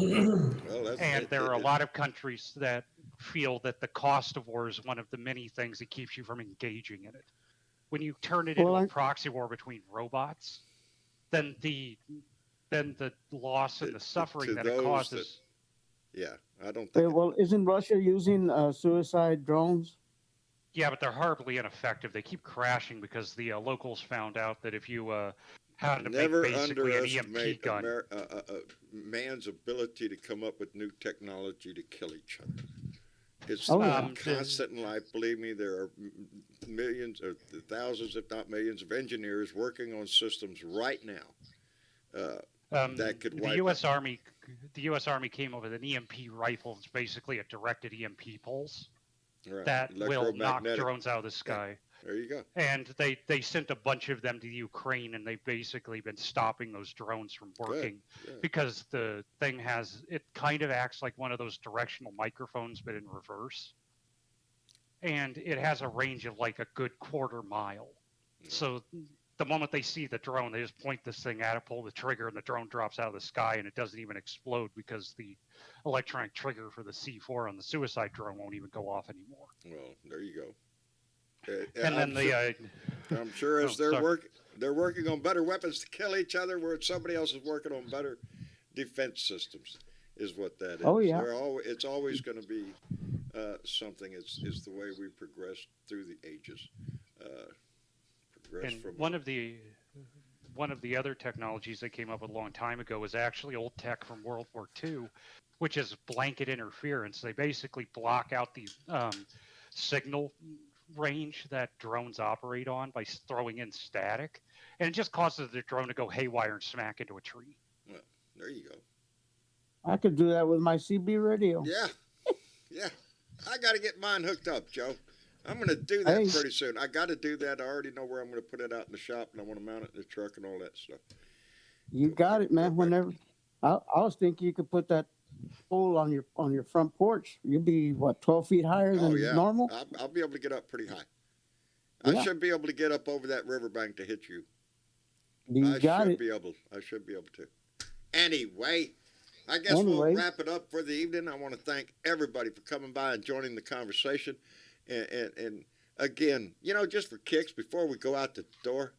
Well, and there are a lot of countries that feel that the cost of war is one of the many things that keeps you from engaging in it. When you turn it into a proxy war between robots, then the loss and the suffering that it causes. I don't think. Well, isn't Russia using suicide drones? Yeah, but they're horribly ineffective. They keep crashing because the locals found out that if you had to Never make basically an underestimate EMP gun. man's ability to come up with new technology to kill each other. It's constant in life. Believe me, there are millions or thousands, if not millions, of engineers working on systems right now that could wipe the U.S. Army came up with an EMP rifle. It's basically a directed EMP pulse that will knock drones out of the sky. There you go. And they sent a bunch of them to Ukraine, and they've basically been stopping those drones from working because the thing it kind of acts like one of those directional microphones, but in reverse. And it has a range of like a good quarter mile. So the moment they see the drone, they just point this thing at it, pull the trigger, and the drone drops out of the sky, and it doesn't even explode because the electronic trigger for the C4 on the suicide drone won't even go off anymore. Well, there you go. And then I'm sure as they're working on better weapons to kill each other, where somebody else is working on better defense systems, is what that is. Oh yeah. It's always going to be something. It's the way we progress through the ages. One of the other technologies that came up a long time ago was actually old tech from World War II, which is blanket interference. They basically block out the signal range that drones operate on by throwing in static, and it just causes the drone to go haywire and smack into a tree. Well, there you go. I could do that with my CB radio. Yeah. I got to get mine hooked up, Joe. I'm going to do that pretty soon. I got to do that. I already know where I'm going to put it out in the shop, and I want to mount it in the truck and all that stuff. You got it, man. Whenever I was thinking you could put that pole on your front porch. You'll be 12 feet higher than normal. I'll be able to get up pretty high. I should be able to get up over that riverbank to hit you. I should be able to. Anyway, I guess we'll wrap it up for the evening. I want to thank everybody for coming by and joining the conversation. And again, just for kicks, before we go out the door,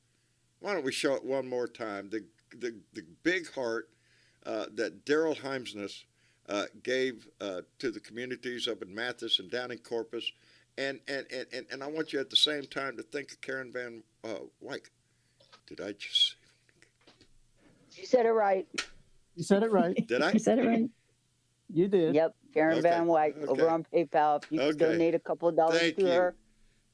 why don't we show it one more time? The big heart that Daryl Heimsness gave to the communities up in Mathis and down in Corpus, and I want you at the same time to think of Karen Van Wyck. Did I just say? You said it right. You said it right. Did I? You said it right. You did. Yep, Karen Van Wyck over on PayPal. If you can donate a couple of dollars to her,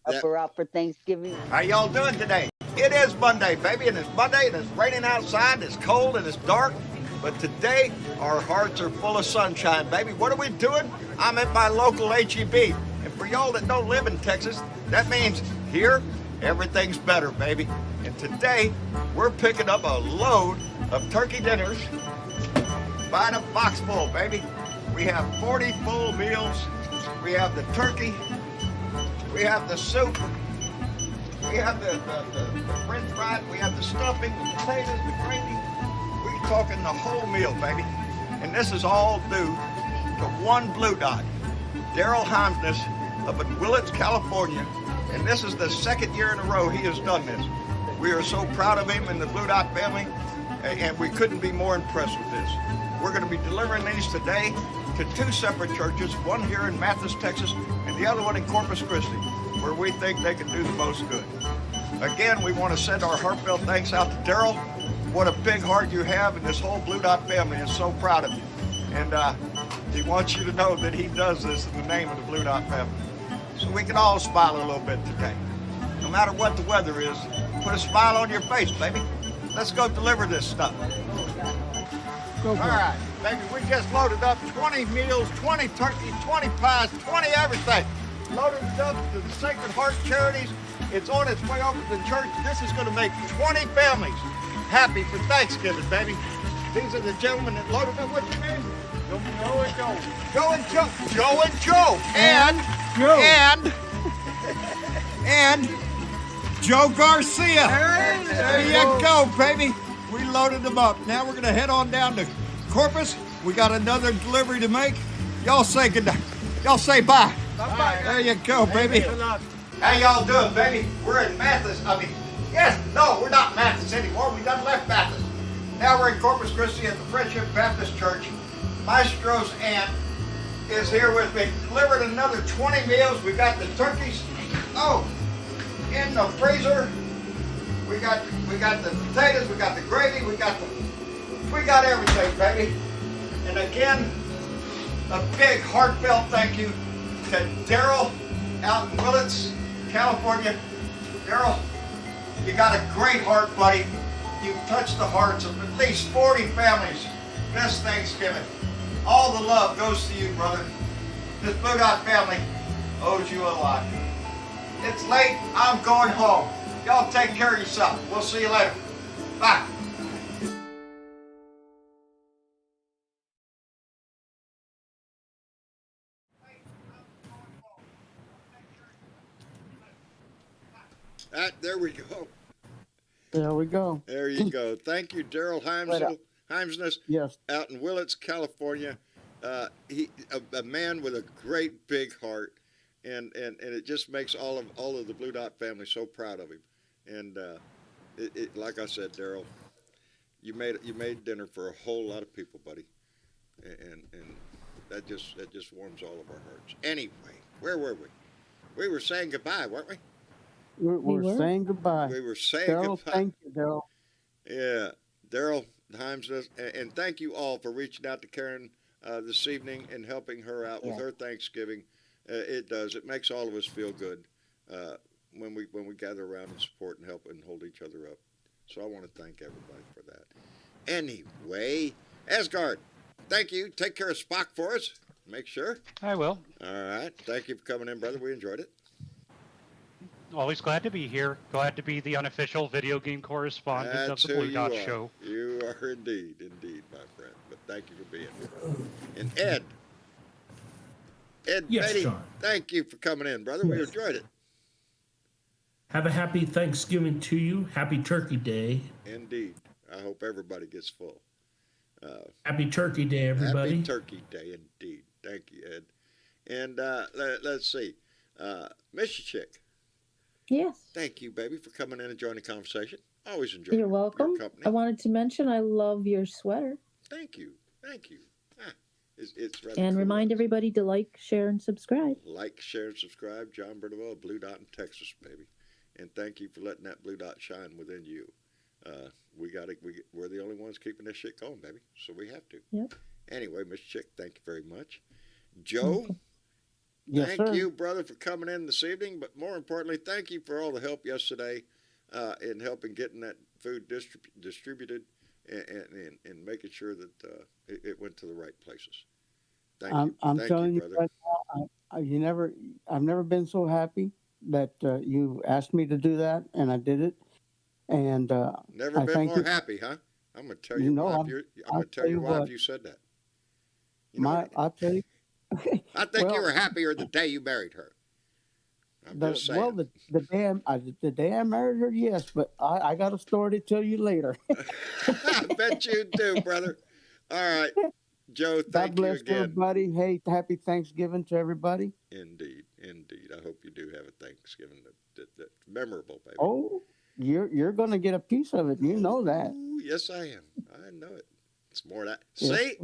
help her out for Thanksgiving. How y'all doing today? It is Monday, baby, and it's Monday, and it's raining outside, and it's cold, and it's dark. But today, our hearts are full of sunshine, baby. What are we doing? I'm at my local HEB. And for y'all that don't live in Texas, that means here, everything's better, baby. And today, we're picking up a load of turkey dinners by the box full, baby. We have 40 full meals. We have the turkey. We have the soup. We have the french fries. We have the stuffing, the potatoes, the gravy. We're talking the whole meal, baby. And this is all due to one Blue Dot, Daryl Heimsness up in Willits, California. And this is the second year in a row he has done this. We are so proud of him and the Blue Dot family, and we couldn't be more impressed with this. We're going to be delivering these today to two separate churches, one here in Mathis, Texas, and the other one in Corpus Christi, where we think they can do the most good. Again, we want to send our heartfelt thanks out to Daryl. What a big heart you have, and this whole Blue Dot family is so proud of you. And he wants you to know that he does this in the name of the Blue Dot family. So we can all smile a little bit today. No matter what the weather is, put a smile on your face, baby. Let's go deliver this stuff. Go for All it. right, baby, we just loaded up 20 meals, 20 turkeys, 20 pies, 20 everything. Loaded it up to the Sacred Heart Charities. It's on its way over to the church. This is going to make 20 families happy for Thanksgiving, baby. These are the gentlemen that loaded up. What's your name? Joe and Joe. Joe and Joe. Joe and Joe. And Joe Garcia. There you go, baby. We loaded them up. Now we're going to head on down to Corpus. We got another delivery to make. Y'all say good night. Y'all say bye. Bye. There you go, baby. How y'all doing, baby? We're in Mathis. We're not Mathis anymore. We done left Mathis. Now we're in Corpus Christi at the Friendship Baptist Church. Maestro's aunt is here with me. Delivered another 20 meals. We got the turkeys. In the freezer. We got the potatoes. We got the gravy. We got everything, baby. And again, a big heartfelt thank you to Daryl out in Willits, California. Daryl, you got a great heart, buddy. You've touched the hearts of at least 40 families this Thanksgiving. All the love goes to you, brother. This Blue Dot family owes you a lot. It's late. I'm going home. Y'all take care of yourself. We'll see you later. Bye. There we go. There we go. There you go. Thank you, Daryl Heimsness Yes. out in Willits, California. He a man with a great big heart, and it just makes all of the Blue Dot family so proud of him. And like I said, Daryl, you made dinner for a whole lot of people, buddy, and that just warms all of our hearts. Anyway, where were we? We were saying goodbye, weren't we? We're saying goodbye. We were saying Daryl, goodbye. thank you, Daryl. Yeah, Daryl Heimsness, and thank you all for reaching out to Karen this evening and helping her out with her Thanksgiving. It makes all of us feel good when we gather around and support and help and hold each other up. So I want to thank everybody for that. Anyway, Asgard, thank you. Take care of Spock for us. Make sure. I will. All right. Thank you for coming in, brother. We enjoyed it. Always glad to be here. Glad to be the unofficial video game correspondent That's of the who Blue you Dot are. Show. You are indeed, my friend. But thank you for being here. And Ed Yes, Beatty, John. thank you for coming in, brother. We Yes. enjoyed it. Have a happy Thanksgiving to you. Happy Turkey Day. Indeed. I hope everybody gets full. Happy Turkey Day, everybody. Happy Turkey Day, indeed. Thank you, Ed. And let's see. Mr. Chick, Yes. thank you, baby, for coming in and joining the conversation. Always enjoy You're your welcome. company. I wanted to mention I love your sweater. Thank you. It's rather And cool. remind everybody to like, share, and subscribe. Like, share, and subscribe. John Bernabelle, Blue Dot in Texas, baby. And thank you for letting that Blue Dot shine within you. We're the only ones keeping this shit going, baby. So we have to. Yep. Anyway, Mr. Chick, thank you very much. Joe, Yes, thank sir. you, brother, for coming in this evening. But more importantly, thank you for all the help yesterday in helping getting that food distributed and making sure that it went to the right places. Thank you. I'm Thank telling you brother. right now, I've never been so happy that you asked me to do that, and I did it. And Never I been thank more you. happy, huh? I'm going to tell You you know, why. I'm- I'm I'll going to tell tell you you why what. you said that. You know, I'll tell you. I think you well, were happier the day you married her. I'm just saying. Well, the day I married her, yes, but I got a story to tell you later. I bet you do, brother. All right, Joe, God thank you bless again. everybody. Hey, happy Thanksgiving to everybody. Indeed. I hope you do have a Thanksgiving that's memorable, baby. Oh, you're gonna get a piece of it. You know that. Ooh, yes, I am. I know it. It's more of that. Yeah. See,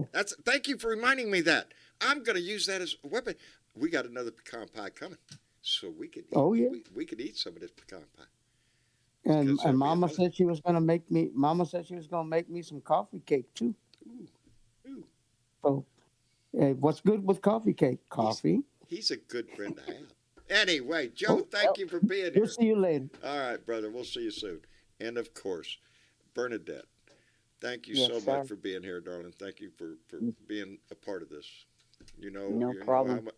thank you for reminding me that. I'm going to use that as a weapon. We got another pecan pie coming, so we could. Oh, yeah. We could eat some of this pecan pie. And Because there'll be Mama another- said she was gonna make me. Mama said she was gonna make me some coffee cake too. Ooh. So, what's good with coffee cake? Coffee. He's a good friend to have. Anyway, Joe, thank you for being here. We'll see you later. All right, brother. We'll see you soon. And of course, Bernadette, Thank you Yes, so sir. much for being here, darling. Thank you for being a part of this. You know, No you know problem. how much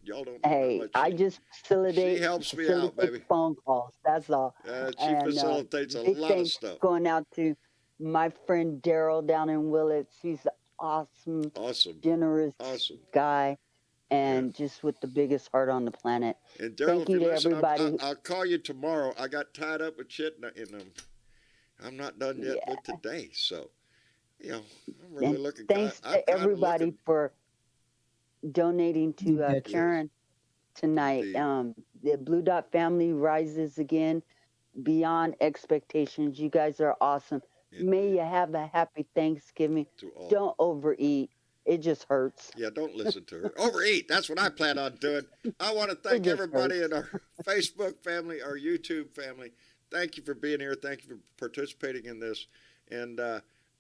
y'all don't know how Hey, much I just she helps me out, facilitate baby. phone calls. That's all. She And facilitates a big lot of thanks stuff. going out to my friend Daryl down in Willits. He's an awesome, Awesome, generous awesome. guy, Yeah. and just with the biggest heart on the planet. And Daryl, Thank if you you to listen, everybody. I'll call you tomorrow. I got tied up with shit, and I'm not done yet Yeah. with today. So, you know, I'm And really looking. thanks I'm to kind of everybody looking. for donating You to betcha. Karen tonight. Indeed. The Blue Dot family rises again beyond expectations. You guys are awesome. May Indeed. you have a happy Thanksgiving. To all. Don't overeat. It just hurts. Yeah, don't listen to her. Overeat. That's what I plan on doing. I want to It thank just everybody hurts. in our Facebook family, our YouTube family. Thank you for being here. Thank you for participating in this. And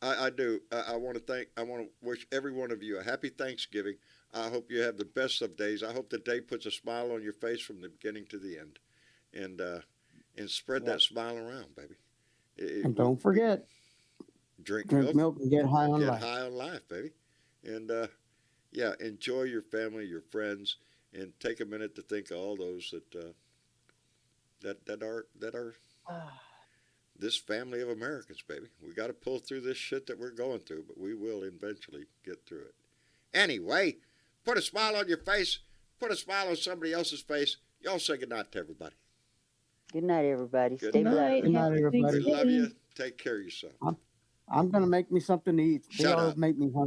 I do. I want to wish every one of you a happy Thanksgiving. I hope you have the best of days. I hope the day puts a smile on your face from the beginning to the end. And spread that smile around, baby. And don't forget, Drink drink milk and get high on get life. high on life, baby. And yeah, enjoy your family, your friends, and take a minute to think of all those that are this family of Americans, baby. We got to pull through this shit that we're going through, but we will eventually get through it. Anyway, put a smile on your face. Put a smile on somebody else's face. Y'all say goodnight to everybody. Good night, everybody. Good Stay night. blessed. Good night, Happy everybody. We love you. Thanksgiving. Take care of yourself. I'm gonna make me something to eat. They Shut all up. make me hungry.